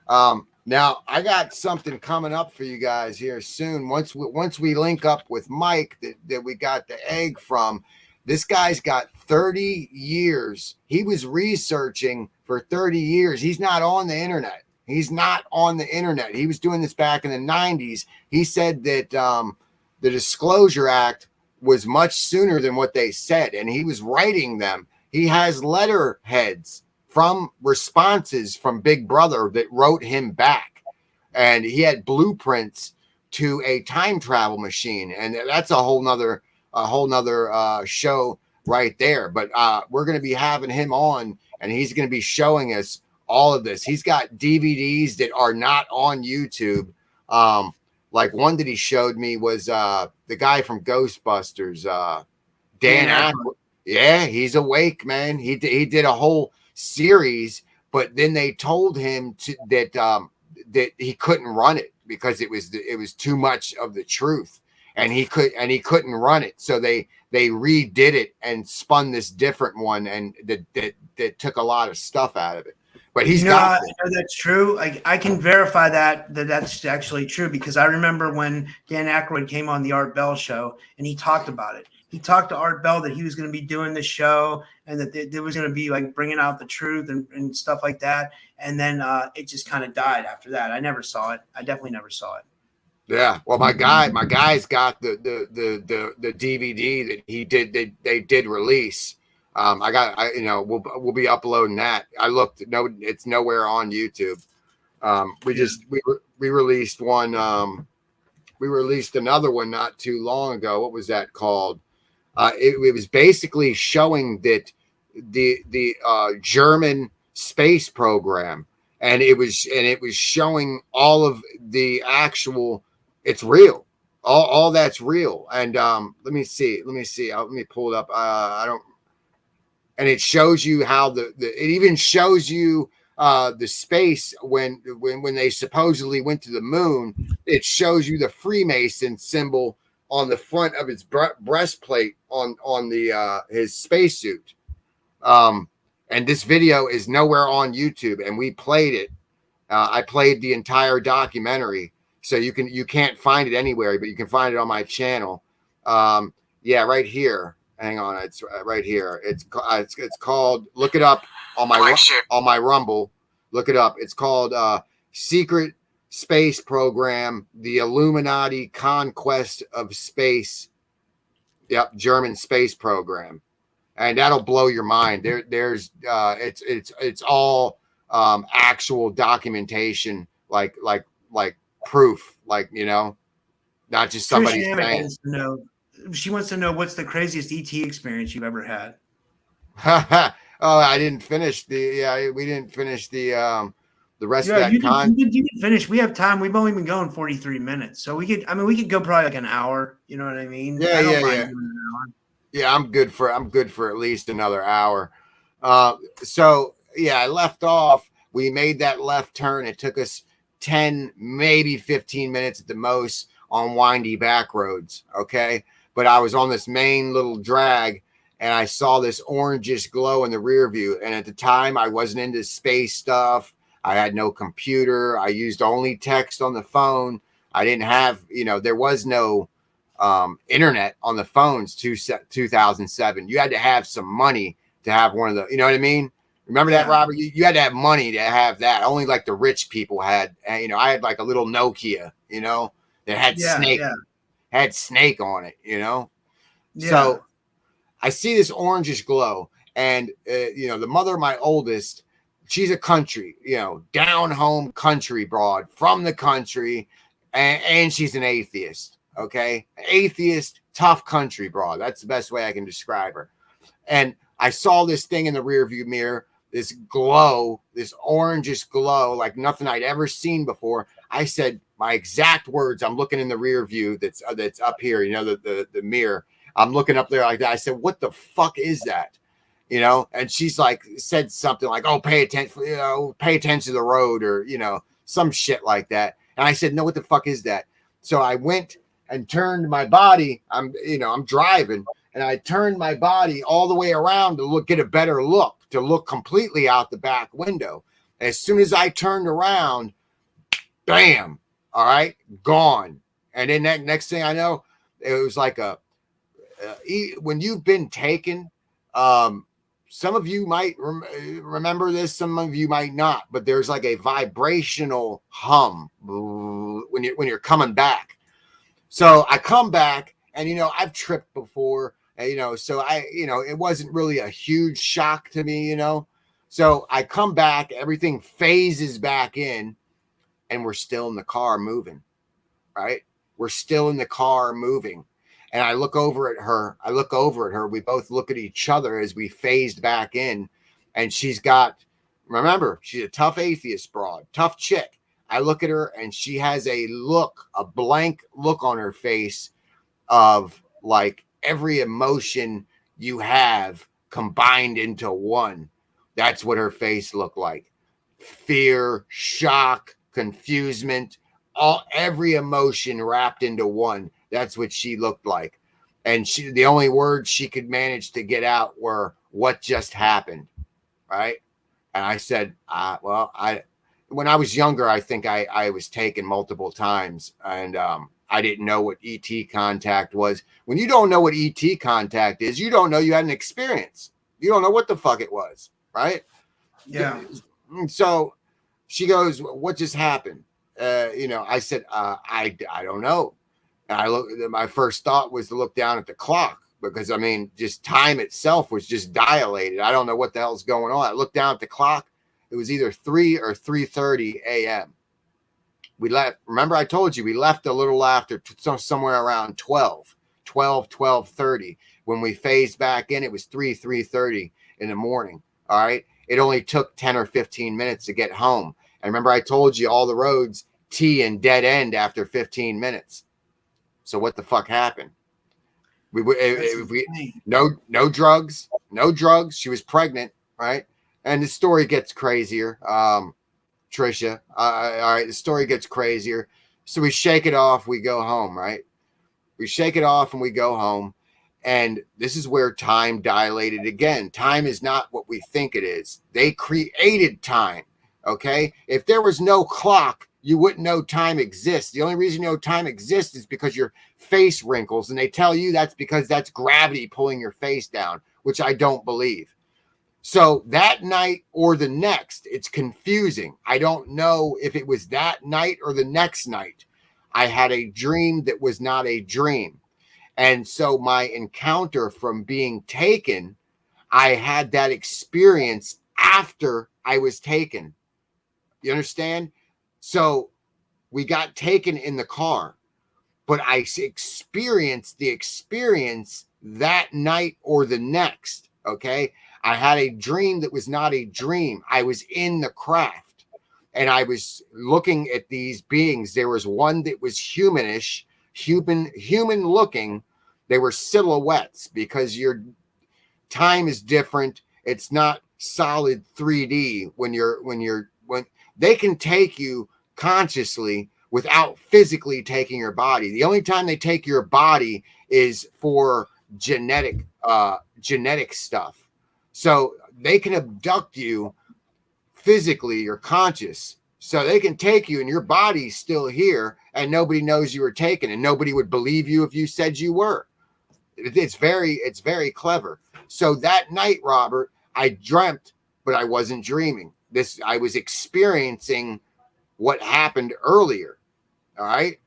Now I got something coming up for you guys here soon. Once we link up with Mike that we got the egg from, this guy's got 30 years. He was researching for 30 years. He's not on the internet. He's not on the internet. He was doing this back in the 90s. He said that the Disclosure Act was much sooner than what they said, and he was writing them. He has letterheads from responses from Big Brother that wrote him back, and he had blueprints to a time travel machine, and that's a whole nother show right there. But we're going to be having him on, and he's going to be showing us all of this. He's got DVDs that are not on YouTube. Like one that he showed me was the guy from Ghostbusters, Dan Aykroyd. Yeah, he's awake, man. He did a whole series, but then they told him that he couldn't run it because it was too much of the truth, and he couldn't run it. So they redid it and spun this different one, and that took a lot of stuff out of it. But he's got that's true. I can verify that's actually true, because I remember when Dan Aykroyd came on the Art Bell show and he talked about it. He talked to Art Bell that he was going to be doing this show and that there was going to be like bringing out the truth and stuff like that. And then it just kind of died after that. I never saw it. I definitely never saw it. Yeah. Well, my guy's got the DVD that he did. They did release. We'll be uploading that. I looked. No, it's nowhere on YouTube. We released one. We released another one not too long ago. What was that called? It was basically showing that the German space program, and it was showing all of the actual. It's real. All that's real. And let me see. Let me pull it up. I don't. And it shows you how it even shows you the space when they supposedly went to the moon. It shows you the Freemason symbol on the front of his breastplate on the his spacesuit. And this video is nowhere on YouTube, and we played it. I played the entire documentary, so you can't find it anywhere, but you can find it on my channel. Yeah, right here. Hang on, it's right here. It's called. Look it up on my Rumble. Look it up. It's called Secret Space Program: The Illuminati Conquest of Space. Yep, German space program, and that'll blow your mind. There's it's all actual documentation, like proof, not just somebody saying. She wants to know what's the craziest ET experience you've ever had. Oh, I didn't finish we didn't finish the rest of that content. You didn't finish. We have time. We've only been going 43 minutes. So we could go probably like an hour. You know what I mean? Yeah. Yeah, I'm good for at least another hour. So yeah, I left off. We made that left turn. It took us 10, maybe 15 minutes at the most on windy back roads. Okay. But I was on this main little drag, and I saw this orangish glow in the rear view. And at the time, I wasn't into space stuff. I had no computer. I used only text on the phone. I didn't have, there was no internet on the phones 2007. You had to have some money to have one of the, you know what I mean? Remember that, Robert? You had to have money to have that. Only like the rich people had, I had like a little Nokia, that had Snake. Had Snake on it, Yeah. So I see this orangish glow, and the mother of my oldest, she's a country, down home country broad from the country, and she's an atheist. Okay, atheist, tough country broad. That's the best way I can describe her. And I saw this thing in the rearview mirror, this glow, this orangish glow, like nothing I'd ever seen before. I said my exact words. I'm looking in the rear view that's up here, the mirror. I'm looking up there like that. I said, "What the fuck is that?" And she's like, said something like, "Oh, pay attention, pay attention to the road," or some shit like that. And I said, "No, what the fuck is that?" So I went and turned my body. I'm driving, and I turned my body all the way around to get a better look, to look completely out the back window. As soon as I turned around, bam, all right, gone. And then that next thing I know, it was like when you've been taken, some of you might remember this, some of you might not, but there's like a vibrational hum when you're coming back. So I come back, and I've tripped before, and, so it wasn't really a huge shock to me, So I come back, everything phases back in, and we're still in the car moving, right? We're still in the car moving. And I look over at her. We both look at each other as we phased back in. And remember, she's a tough atheist broad, tough chick. I look at her, and she has a blank look on her face of like every emotion you have combined into one. That's what her face looked like. Fear, shock, confusement, every emotion wrapped into one. That's what she looked like. And the only words she could manage to get out were, "What just happened?" Right? And I said, when I was younger, I think I was taken multiple times, and I didn't know what ET contact was. When you don't know what ET contact is, you don't know you had an experience. You don't know what the fuck it was, right? Yeah. So she goes, "What just happened?" I said, I don't know. And my first thought was to look down at the clock, because just time itself was just dilated. I don't know what the hell's going on. I looked down at the clock. It was either 3 or 3:30 a.m. We left. Remember, I told you we left a little after, somewhere around 12:30. When we phased back in, it was 3:30 in the morning. All right. It only took 10 or 15 minutes to get home. And remember, I told you all the roads T and dead end after 15 minutes. So what the fuck happened? No drugs. She was pregnant, right? And the story gets crazier. Trisha, all right, the story gets crazier. So we shake it off. We go home, right? We shake it off and we go home. And this is where time dilated again. Time is not what we think it is. They created time. Okay. If there was no clock, you wouldn't know time exists. The only reason you know time exists is because your face wrinkles, and they tell you that's because that's gravity pulling your face down, which I don't believe. So that night or the next, it's confusing. I don't know if it was that night or the next night. I had a dream that was not a dream. And so my encounter from being taken, I had that experience after I was taken. You understand? So we got taken in the car, but I experienced the experience that night or the next. Okay. I had a dream that was not a dream. I was in the craft, and I was looking at these beings. There was one that was humanish, human looking. They were silhouettes, because your time is different. It's not solid 3D when they can take you consciously without physically taking your body. The only time they take your body is for genetic stuff. So they can abduct you physically or conscious. So they can take you and your body's still here, and nobody knows you were taken, and nobody would believe you if you said you were. It's very clever. So that night, Robert, I dreamt, but I wasn't dreaming. I was experiencing what happened earlier. All right.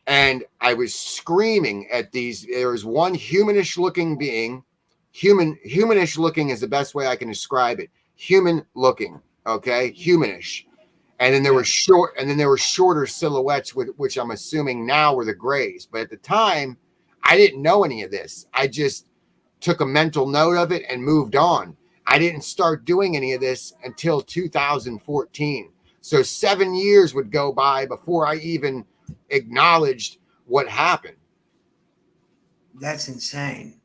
And I was screaming at there was one humanish looking being. Humanish looking is the best way I can describe it. Human looking. Okay. Humanish. And then there were shorter silhouettes, which I'm assuming now were the grays. But at the time, I didn't know any of this. I just took a mental note of it and moved on. I didn't start doing any of this until 2014. So 7 years would go by before I even acknowledged what happened. That's insane.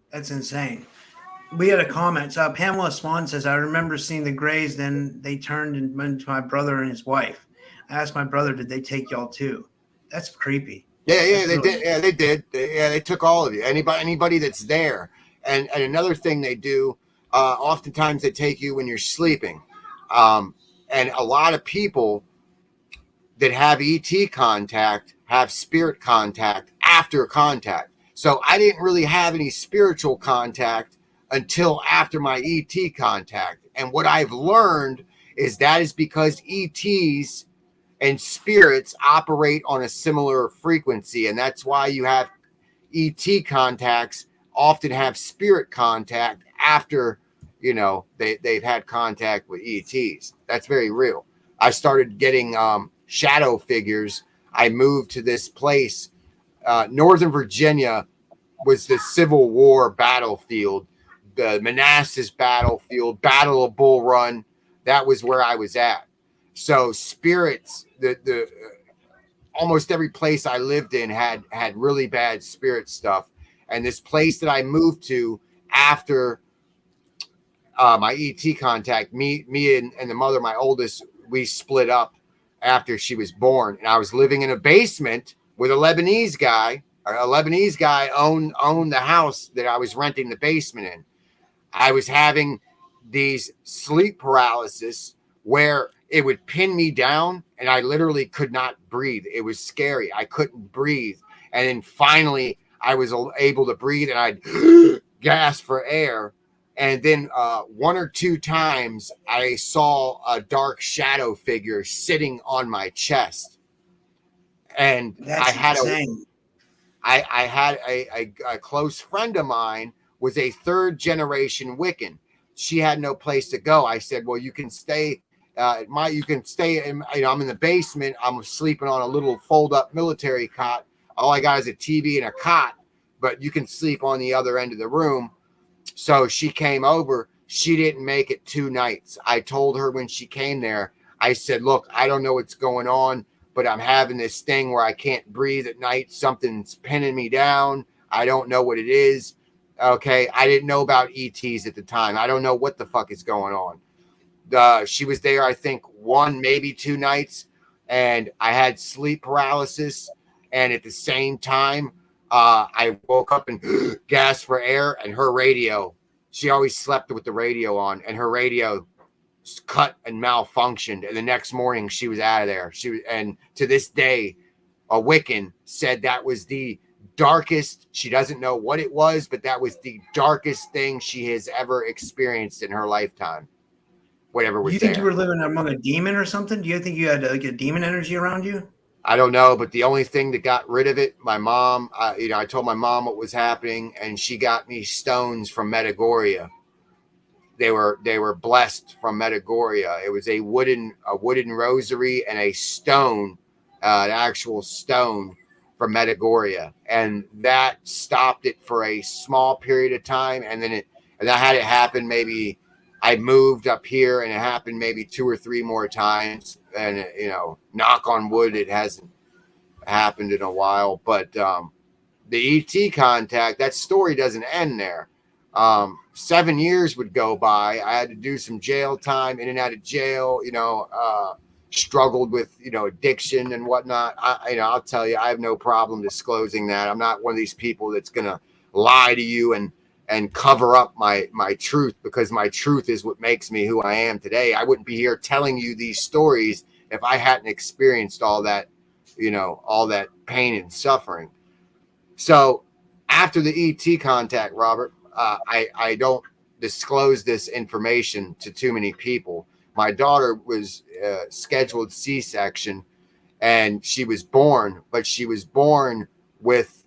We had a comment. So Pamela Swan says, "I remember seeing the grays, then they turned and went to my brother and his wife. I asked my brother, did they take y'all too?" That's creepy. Yeah, they did. Yeah, they did. They took all of you. Anybody that's there. And another thing they do, oftentimes they take you when you're sleeping. And a lot of people that have ET contact have spirit contact after contact. So I didn't really have any spiritual contact until after my ET contact. And what I've learned is that is because ETs and spirits operate on a similar frequency. And that's why you have ET contacts often have spirit contact after, you know, they've had contact with ETs. That's very real. I started getting shadow figures. I moved to this place. Northern Virginia was the Civil War battlefield, the Manassas battlefield, Battle of Bull Run. That was where I was at. So spirits, the almost every place I lived in had really bad spirit stuff. And this place that I moved to after my ET contact, me and the mother, my oldest, we split up after she was born. And I was living in a basement with a Lebanese guy. A Lebanese guy owned the house that I was renting the basement in. I was having these sleep paralysis where it would pin me down and I literally could not breathe. It was scary. I couldn't breathe. And then finally I was able to breathe and I'd gasp for air. And then one or two times I saw a dark shadow figure sitting on my chest. And That's insane. I had a close friend of mine was a third generation Wiccan. She had no place to go. I said, well, you can stay you can stay in, you know, I'm in the basement. I'm sleeping on a little fold up military cot. All I got is a TV and a cot, but you can sleep on the other end of the room. So she came over. She didn't make it 2 nights. I told her when she came there, I said, look, I don't know what's going on, but I'm having this thing where I can't breathe at night. Something's pinning me down. I don't know what it is. Okay. I didn't know about ETs at the time. I don't know what the fuck is going on. She was there, I think 1, maybe 2 nights, and I had sleep paralysis. And at the same time, I woke up and gasped for air, and her radio, she always slept with the radio on, and her radio cut and malfunctioned. And the next morning she was out of there. And to this day, a Wiccan said that was the darkest, she doesn't know what it was, but that was the darkest thing she has ever experienced in her lifetime. Whatever was You think there. you were living among a demon or something? Do you think you had like a demon energy around you? I don't know, but the only thing that got rid of it, my mom, I told my mom what was happening, and she got me stones from Medjugorje. They were blessed from Medjugorje. It was a wooden rosary and a stone, an actual stone from Medjugorje, and that stopped it for a small period of time. And then I had it happen. Maybe I moved up here, and it happened maybe 2 or 3 more times. And you know, knock on wood, it hasn't happened in a while. But the ET contact, that story doesn't end there. 7 years would go by. I had to do some jail time, in and out of jail, you know, struggled with, you know, addiction and whatnot. I'll tell you, I have no problem disclosing that. I'm not one of these people that's going to lie to you and cover up my truth, because my truth is what makes me who I am today. I wouldn't be here telling you these stories if I hadn't experienced all that, you know, all that pain and suffering. So after the ET contact, Robert, I don't disclose this information to too many people. My daughter was scheduled C-section, and she was born, but she was born with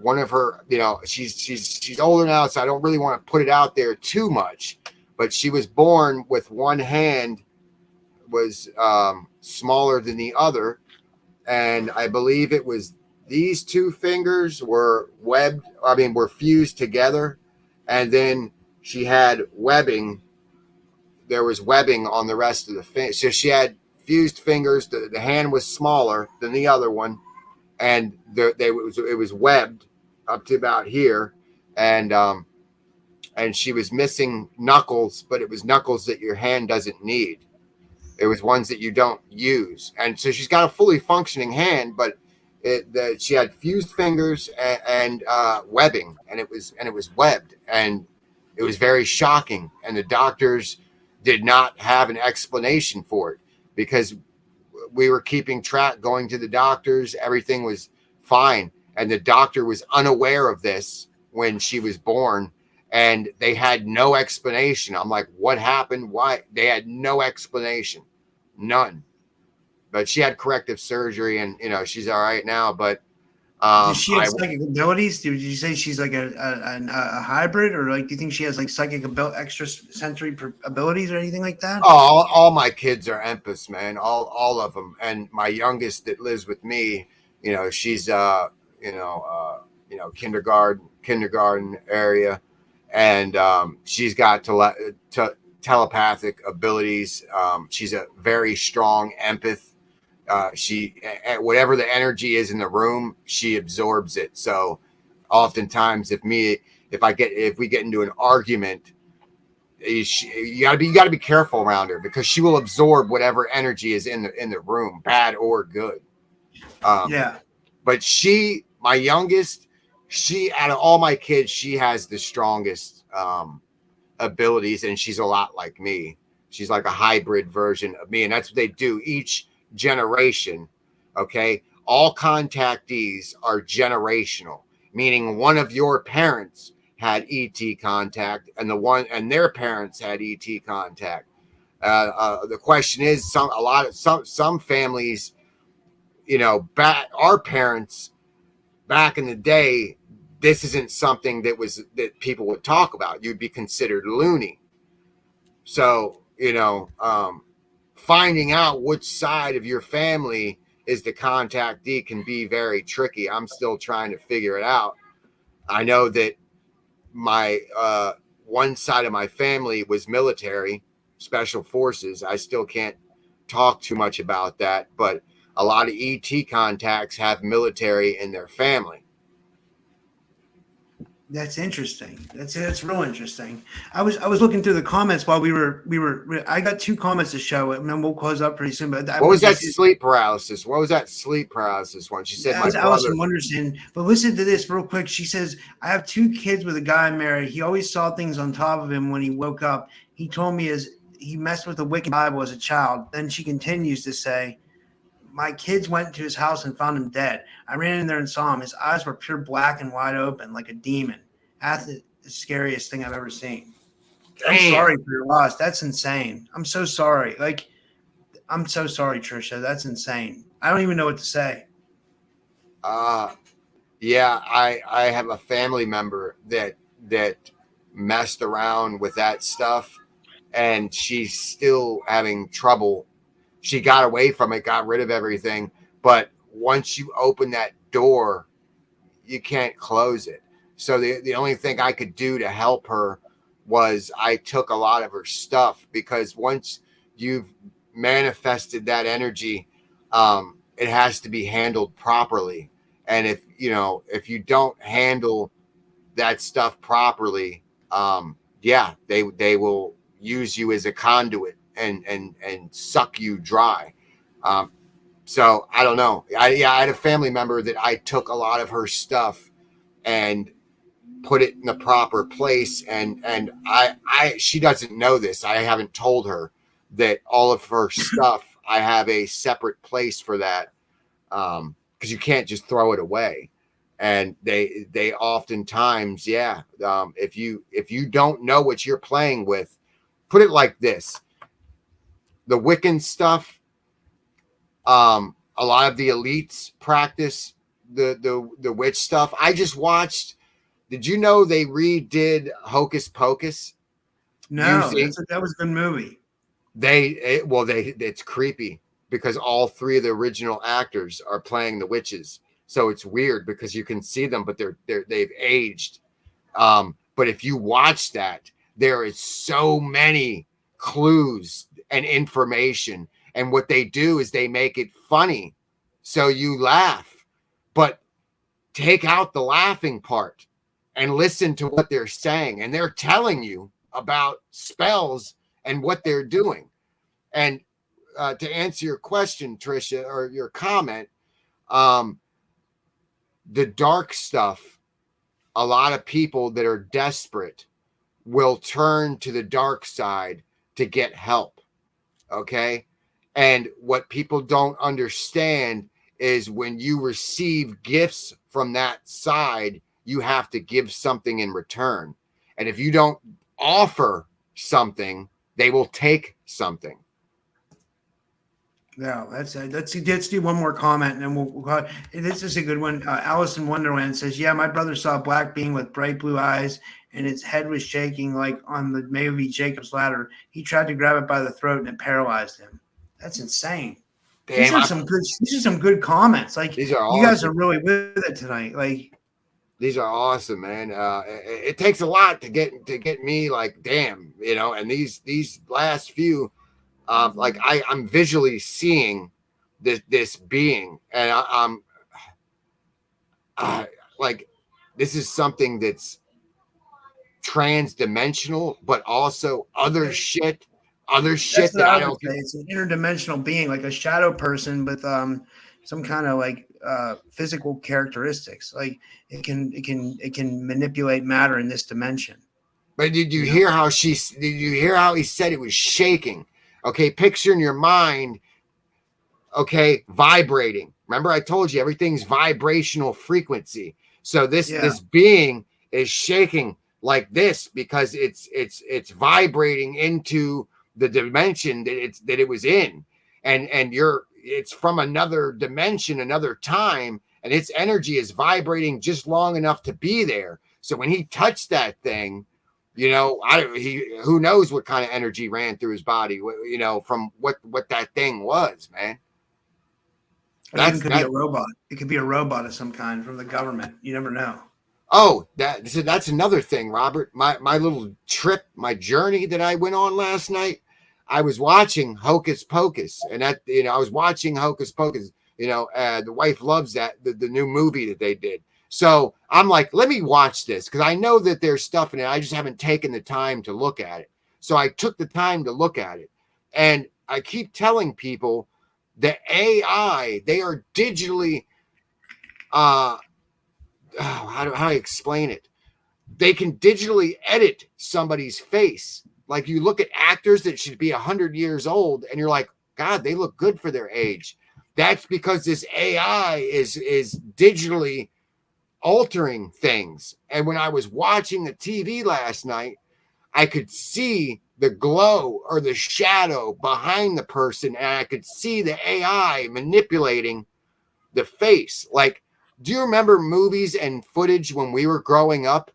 one of her, you know, she's older now, so I don't really want to put it out there too much, but she was born with one hand was smaller than the other. And I believe it was these 2 fingers were were fused together. And then she had webbing. There was webbing on the rest of the fingers. So she had fused fingers. The hand was smaller than the other one. And it was webbed up to about here. And she was missing knuckles, but it was knuckles that your hand doesn't need. It was ones that you don't use. And so she's got a fully functioning hand, but she had fused fingers and webbing, and it was webbed, and it was very shocking. And the doctors did not have an explanation for it, because we were keeping track, going to the doctors. Everything was fine. And the doctor was unaware of this when she was born. And they had no explanation. I'm like, what happened? Why? They had no explanation. None. But she had corrective surgery and, she's all right now. But does she have psychic abilities? Did you say she's like a hybrid, or like do you think she has like psychic extrasensory abilities or anything like that? All my kids are empaths, man. All of them. And my youngest that lives with me, she's kindergarten area, and she's got telepathic abilities. She's a very strong empath. She whatever the energy is in the room, she absorbs it. So oftentimes if we get into an argument, you gotta be careful around her, because she will absorb whatever energy is in the room, bad or good. But my youngest, out of all my kids, she has the strongest abilities, and she's a lot like me. She's like a hybrid version of me, and that's what they do each generation. Okay, all contactees are generational, meaning one of your parents had ET contact, and their parents had ET contact. The question is, some families, our parents back in the day, this isn't something that people would talk about. You'd be considered loony. So, finding out which side of your family is the contactee can be very tricky. I'm still trying to figure it out. I know that my one side of my family was military, special forces. I still can't talk too much about that, but a lot of ET contacts have military in their family. That's interesting. That's real interesting. I was looking through the comments while we were. I got 2 comments to show, and then we'll close up pretty soon. But what was that sleep paralysis? What was that sleep paralysis one? She said, that was Allison Wonderson. But listen to this real quick. She says, I have 2 kids with a guy I'm married. He always saw things on top of him when he woke up. He told me he messed with the Wiccan Bible as a child. Then she continues to say, my kids went to his house and found him dead. I ran in there and saw him. His eyes were pure black and wide open like a demon. That's the scariest thing I've ever seen. I'm sorry for your loss. That's insane. I'm so sorry. I'm so sorry, Trisha. That's insane. I don't even know what to say. Yeah, I have a family member that messed around with that stuff, and she's still having trouble. She got away from it, got rid of everything, but once you open that door, you can't close it. So the only thing I could do to help her was I took a lot of her stuff, because once you've manifested that energy, it has to be handled properly. And if you don't handle that stuff properly, they will use you as a conduit and suck you dry. So I don't know. I had a family member that I took a lot of her stuff and put it in the proper place. And she doesn't know this. I haven't told her that all of her stuff, I have a separate place for that. Because you can't just throw it away. And they oftentimes, if you don't know what you're playing with, put it like this. The Wiccan stuff, a lot of the elites practice the witch stuff. I just watched. Did you know they redid Hocus Pocus? No, that was a good movie. It's creepy because all 3 of the original actors are playing the witches. So it's weird because you can see them, but they've aged. But if you watch that, there is so many clues and information. And what they do is they make it funny. So you laugh, but take out the laughing part and listen to what they're saying. And they're telling you about spells and what they're doing. And to answer your question, Trisha, or your comment, the dark stuff, a lot of people that are desperate will turn to the dark side to get help. Okay. And what people don't understand is when you receive gifts from that side, you have to give something in return. And if you don't offer something, they will take something. Yeah, let's do one more comment, and then this is a good one. Alice in Wonderland says, "Yeah, my brother saw a black being with bright blue eyes, and its head was shaking like on the maybe Jacob's ladder. He tried to grab it by the throat, and it paralyzed him." That's insane. Damn, These are some good comments. Like, these are you awesome. guys are really with it tonight. Like, these are awesome, man. It takes a lot to get me like, damn, you know. And these last few, like I'm visually seeing this being, and I'm like, this is something that's trans-dimensional, but also other shit that I don't say. It's an interdimensional being, like a shadow person with some kind of like physical characteristics. Like it can manipulate matter in this dimension. But did you hear how he said it was shaking? Okay, picture in your mind, okay, vibrating. Remember, I told you everything's vibrational frequency. So this being is shaking like this because it's vibrating into the dimension that it was in, and it's from another dimension, another time, and its energy is vibrating just long enough to be there. So when he touched that thing, you know, who knows what kind of energy ran through his body, you know, from what that thing was, man. It could be a robot. It could be a robot of some kind from the government. You never know. Oh, that's another thing, Robert. My little trip, my journey that I went on last night. I was watching Hocus Pocus, and I was watching Hocus Pocus. You know, the wife loves the new movie that they did. So I'm like, let me watch this because I know that there's stuff in it. I just haven't taken the time to look at it. So I took the time to look at it, and I keep telling people the AI, they are digitally, how do I explain it? They can digitally edit somebody's face. Like you look at actors that should be 100 years old and you're like, God, they look good for their age. That's because this AI is digitally altering things. And when I was watching the TV last night, I could see the glow or the shadow behind the person, and I could see the AI manipulating the face. Like, do you remember movies and footage when we were growing up?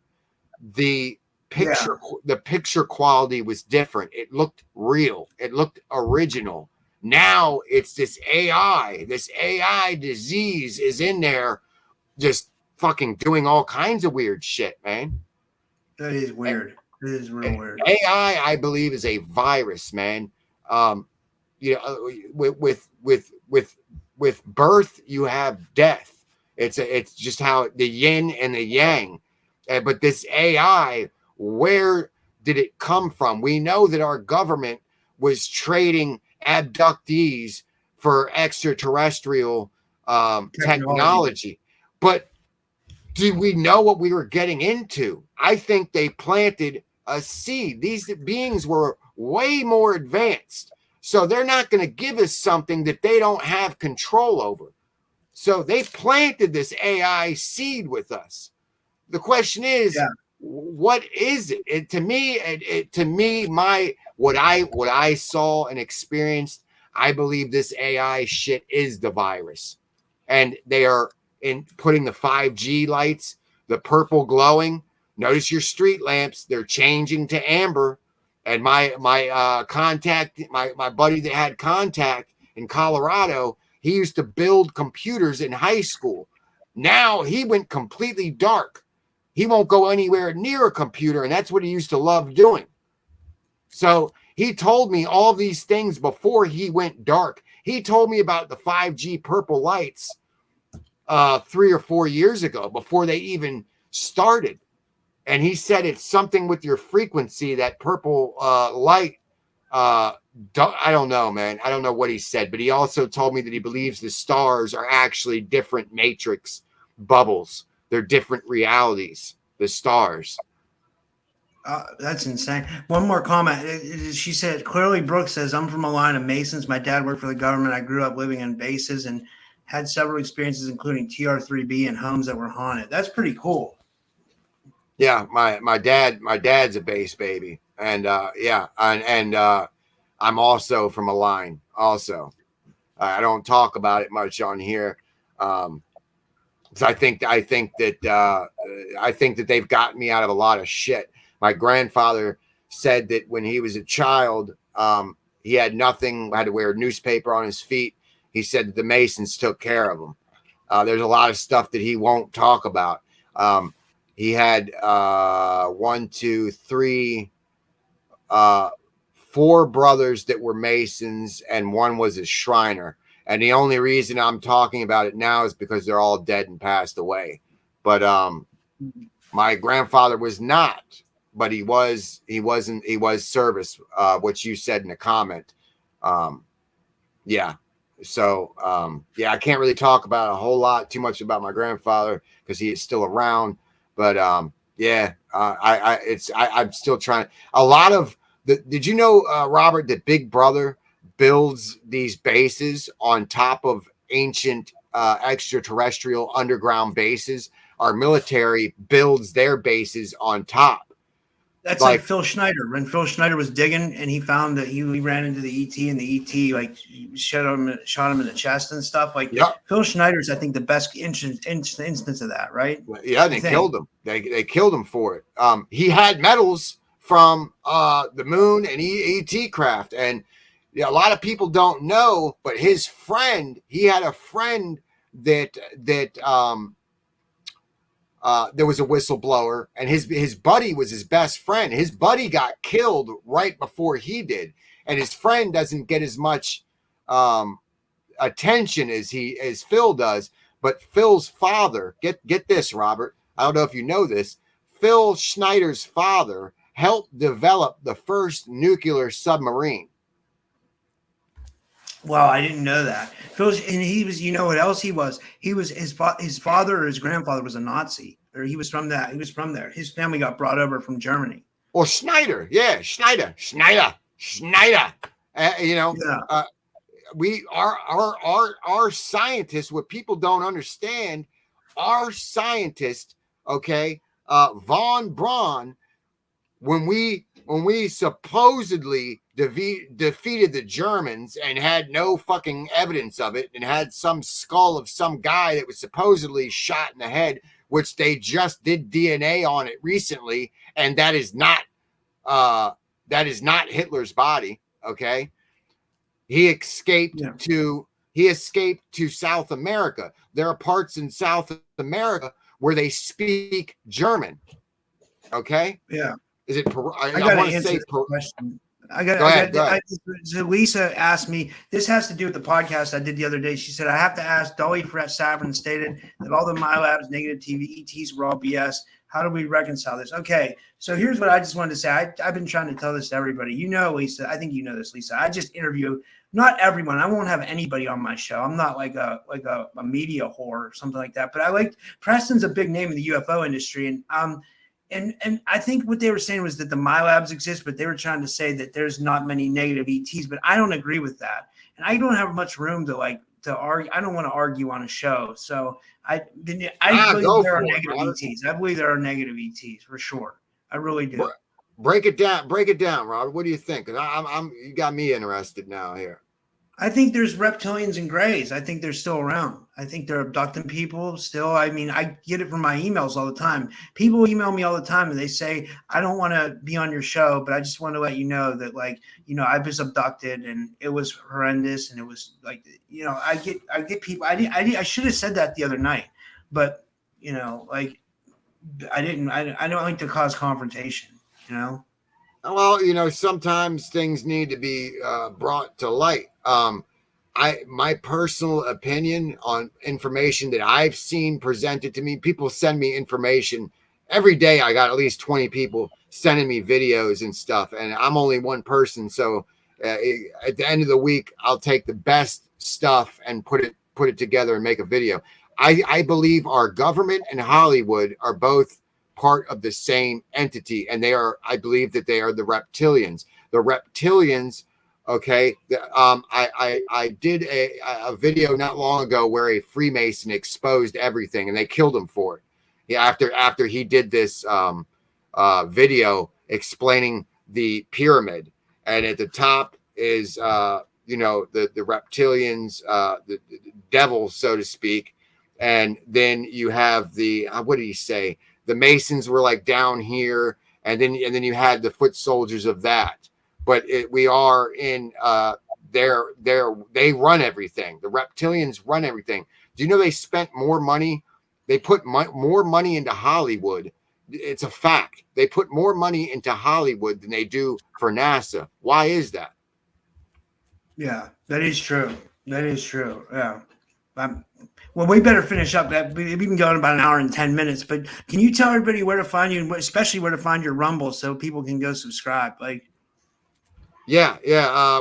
The picture quality was different. It looked real. It looked original. Now it's this AI. This AI disease is in there, just fucking doing all kinds of weird shit, man. That is weird. It is real weird. AI, I believe, is a virus, man. You know, with birth, you have death. It's just how the yin and the yang. But this AI, where did it come from? We know that our government was trading abductees for extraterrestrial technology. But did we know what we were getting into? I think they planted a seed. These beings were way more advanced. So they're not going to give us something that they don't have control over. So they planted this AI seed with us. The question is, what is it? To me, what I saw and experienced, I believe this AI shit is the virus, and they are putting the 5G lights, the purple glowing. Notice your street lamps; they're changing to amber. And my contact, my buddy that had contact in Colorado, he used to build computers in high school. Now he went completely dark. He won't go anywhere near a computer, and that's what he used to love doing. So he told me all these things before he went dark. He told me about the 5G purple lights 3 or 4 years ago, before they even started. And he said it's something with your frequency, that purple light. I don't know, man. I don't know what he said, but he also told me that he believes the stars are actually different matrix bubbles. They're different realities, the stars. That's insane. One more comment. She said, clearly Brooke says, I'm from a line of Masons. My dad worked for the government. I grew up living in bases and had several experiences, including TR3B and homes that were haunted. That's pretty cool. Yeah, my dad's a base baby. And I'm also from a line also. I don't talk about it much on here. Because I think that they've gotten me out of a lot of shit. My grandfather said that when he was a child, he had nothing, had to wear a newspaper on his feet. He said that the Masons took care of him. There's a lot of stuff that he won't talk about. He had 4 brothers that were Masons, and one was a Shriner. And the only reason I'm talking about it now is because they're all dead and passed away. But my grandfather was not, but he was service, which you said in the comment. Yeah. So I can't really talk about a whole lot too much about my grandfather because he is still around. But I'm still trying. A lot of did you know, Robert, that Big Brother builds these bases on top of ancient extraterrestrial underground bases? Our military builds their bases on top. That's like Phil Schneider. When Phil Schneider was digging and he found that he ran into the ET and the ET like shot him in the chest and stuff. Like, yep. Phil Schneider's, I think, the best instance of that, right? Yeah, they killed him. They killed him for it. He had medals from the moon and ET craft, and a lot of people don't know, but his friend, he had a friend that there was a whistleblower, and his buddy was his best friend. His buddy got killed right before he did, and his friend doesn't get as much attention as Phil does. But Phil's father, get this, Robert, I don't know if you know this, Phil Schneider's father helped develop the first nuclear submarine. Wow, I didn't know that. Phil, and he was, you know what else he was? He was his father or his grandfather was a Nazi, or he was from that. He was from there. His family got brought over from Germany. Or Schneider, yeah, Schneider. We our scientists. What people don't understand, our scientists. Okay, von Braun. When we supposedly defeated the Germans and had no fucking evidence of it, and had some skull of some guy that was supposedly shot in the head, which they just did DNA on it recently, and that is not Hitler's body. Okay, he escaped to South America. There are parts in South America where they speak German. Okay. Yeah. Is it? I want to say question. Go ahead. So Lisa asked me, this has to do with the podcast I did the other day. She said, I have to ask, Dolly Savin stated that all the MyLabs negative TV ETs were all BS. How do we reconcile this? Okay, so here's what I just wanted to say. I've been trying to tell this to everybody. You know, Lisa, I think you know this, Lisa. I just interview not everyone. I won't have anybody on my show. I'm not like a media whore or something like that. But Preston's a big name in the UFO industry, and I think what they were saying was that the MyLabs exist, but they were trying to say that there's not many negative ETs. But I don't agree with that, and I don't have much room to argue. I don't want to argue on a show, so I believe there are negative ETs. I believe there are negative ETs for sure. I really do. Break it down, Robert. What do you think? Because you got me interested now here. I think there's reptilians and grays. I think they're still around. I think they're abducting people still. I mean, I get it from my emails all the time. People email me all the time and they say, I don't want to be on your show, but I just want to let you know that, I was abducted and it was horrendous. And it was I get people. I should have said that the other night, but I didn't. I don't like to cause confrontation, Well, sometimes things need to be brought to light. My personal opinion on information that I've seen presented to me, people send me information every day. I got at least 20 people sending me videos and stuff, and I'm only one person. So at the end of the week, I'll take the best stuff and put it together and make a video. I believe our government and Hollywood are both part of the same entity, and I believe that they are the reptilians. The reptilians, okay. I did a video not long ago where a Freemason exposed everything, and they killed him for it. Yeah, after he did this video explaining the pyramid, and at the top is the reptilians, the devil, so to speak, and then you have the what did he say? The Masons were like down here, and then you had the foot soldiers of that. But we are in they run everything. The reptilians run everything. Do you know they spent more money? They put more money into Hollywood. It's a fact. They put more money into Hollywood than they do for NASA. Why is that? Yeah, that is true. That is true. Yeah. Well, we better finish up. That we've been going about an hour and 10 minutes. But can you tell everybody where to find you, and especially where to find your Rumble, so people can go subscribe? Yeah.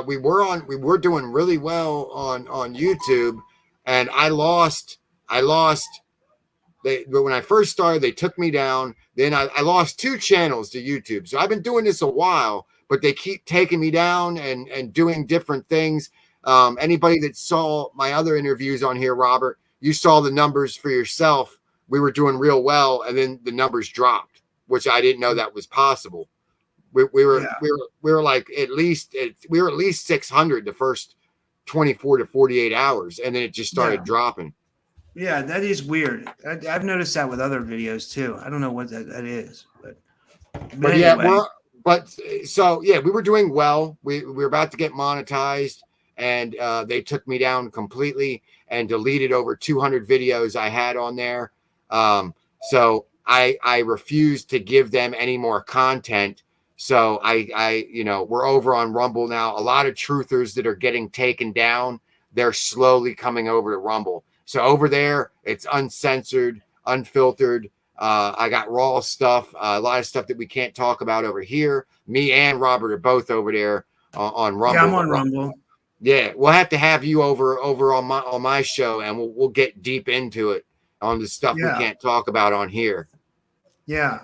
We were doing really well on YouTube, and I lost. But when I first started, they took me down. Then I lost 2 channels to YouTube. So I've been doing this a while, but they keep taking me down and doing different things. Anybody that saw my other interviews on here, Robert, you saw the numbers for yourself. We were doing real well, and then the numbers dropped, which I didn't know that was possible. We were like at least 600 the first 24 to 48 hours, and then it just started dropping. Yeah, that is weird. I've noticed that with other videos too. I don't know what that is, but anyway. We were doing well. We were about to get monetized, and they took me down completely and deleted over 200 videos I had on there. So I refused to give them any more content. So we're over on Rumble now. A lot of truthers that are getting taken down, they're slowly coming over to Rumble. So over there, it's uncensored, unfiltered. I got raw stuff, a lot of stuff that we can't talk about over here. Me and Robert are both over there on Rumble. Yeah, I'm on Rumble. Yeah, we'll have to have you over on my show, and we'll get deep into it on the stuff we can't talk about on here. Yeah.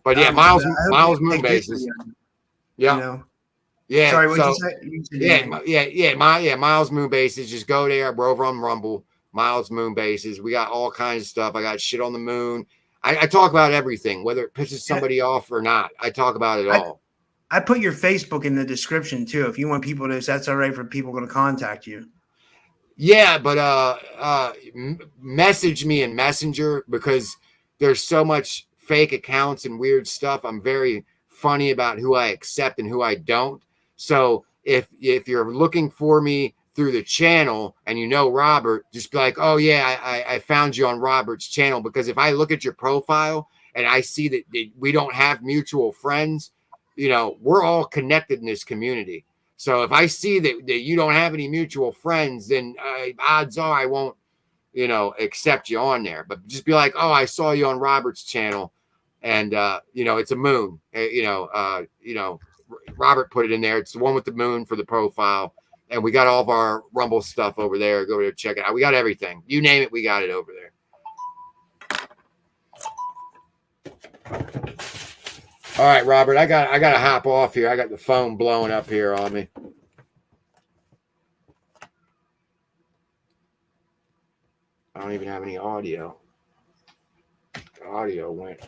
But yeah, Miles Moonbases. Yeah. You know? Yeah. Sorry, what did you say? Miles Moonbases. Just go there. We're over on Rumble. Miles Moonbases. We got all kinds of stuff. I got shit on the moon. I talk about everything, whether it pisses somebody off or not. I talk about it all. I put your Facebook in the description too. If you want people to, that's all right for people to contact you. Yeah, but message me in Messenger, because there's so much fake accounts and weird stuff. I'm very funny about who I accept and who I don't. So if you're looking for me through the channel and you know Robert, just be like, oh yeah, I found you on Robert's channel. Because if I look at your profile and I see that we don't have mutual friends, we're all connected in this community. So if I see that you don't have any mutual friends, then odds are I won't, accept you on there. But just be like, oh, I saw you on Robert's channel, and it's a moon. Robert put it in there. It's the one with the moon for the profile. And we got all of our Rumble stuff over there. Go there, check it out. We got everything. You name it, we got it over there. All right, Robert, I got to hop off here. I got the phone blowing up here on me. I don't even have any audio. The audio went.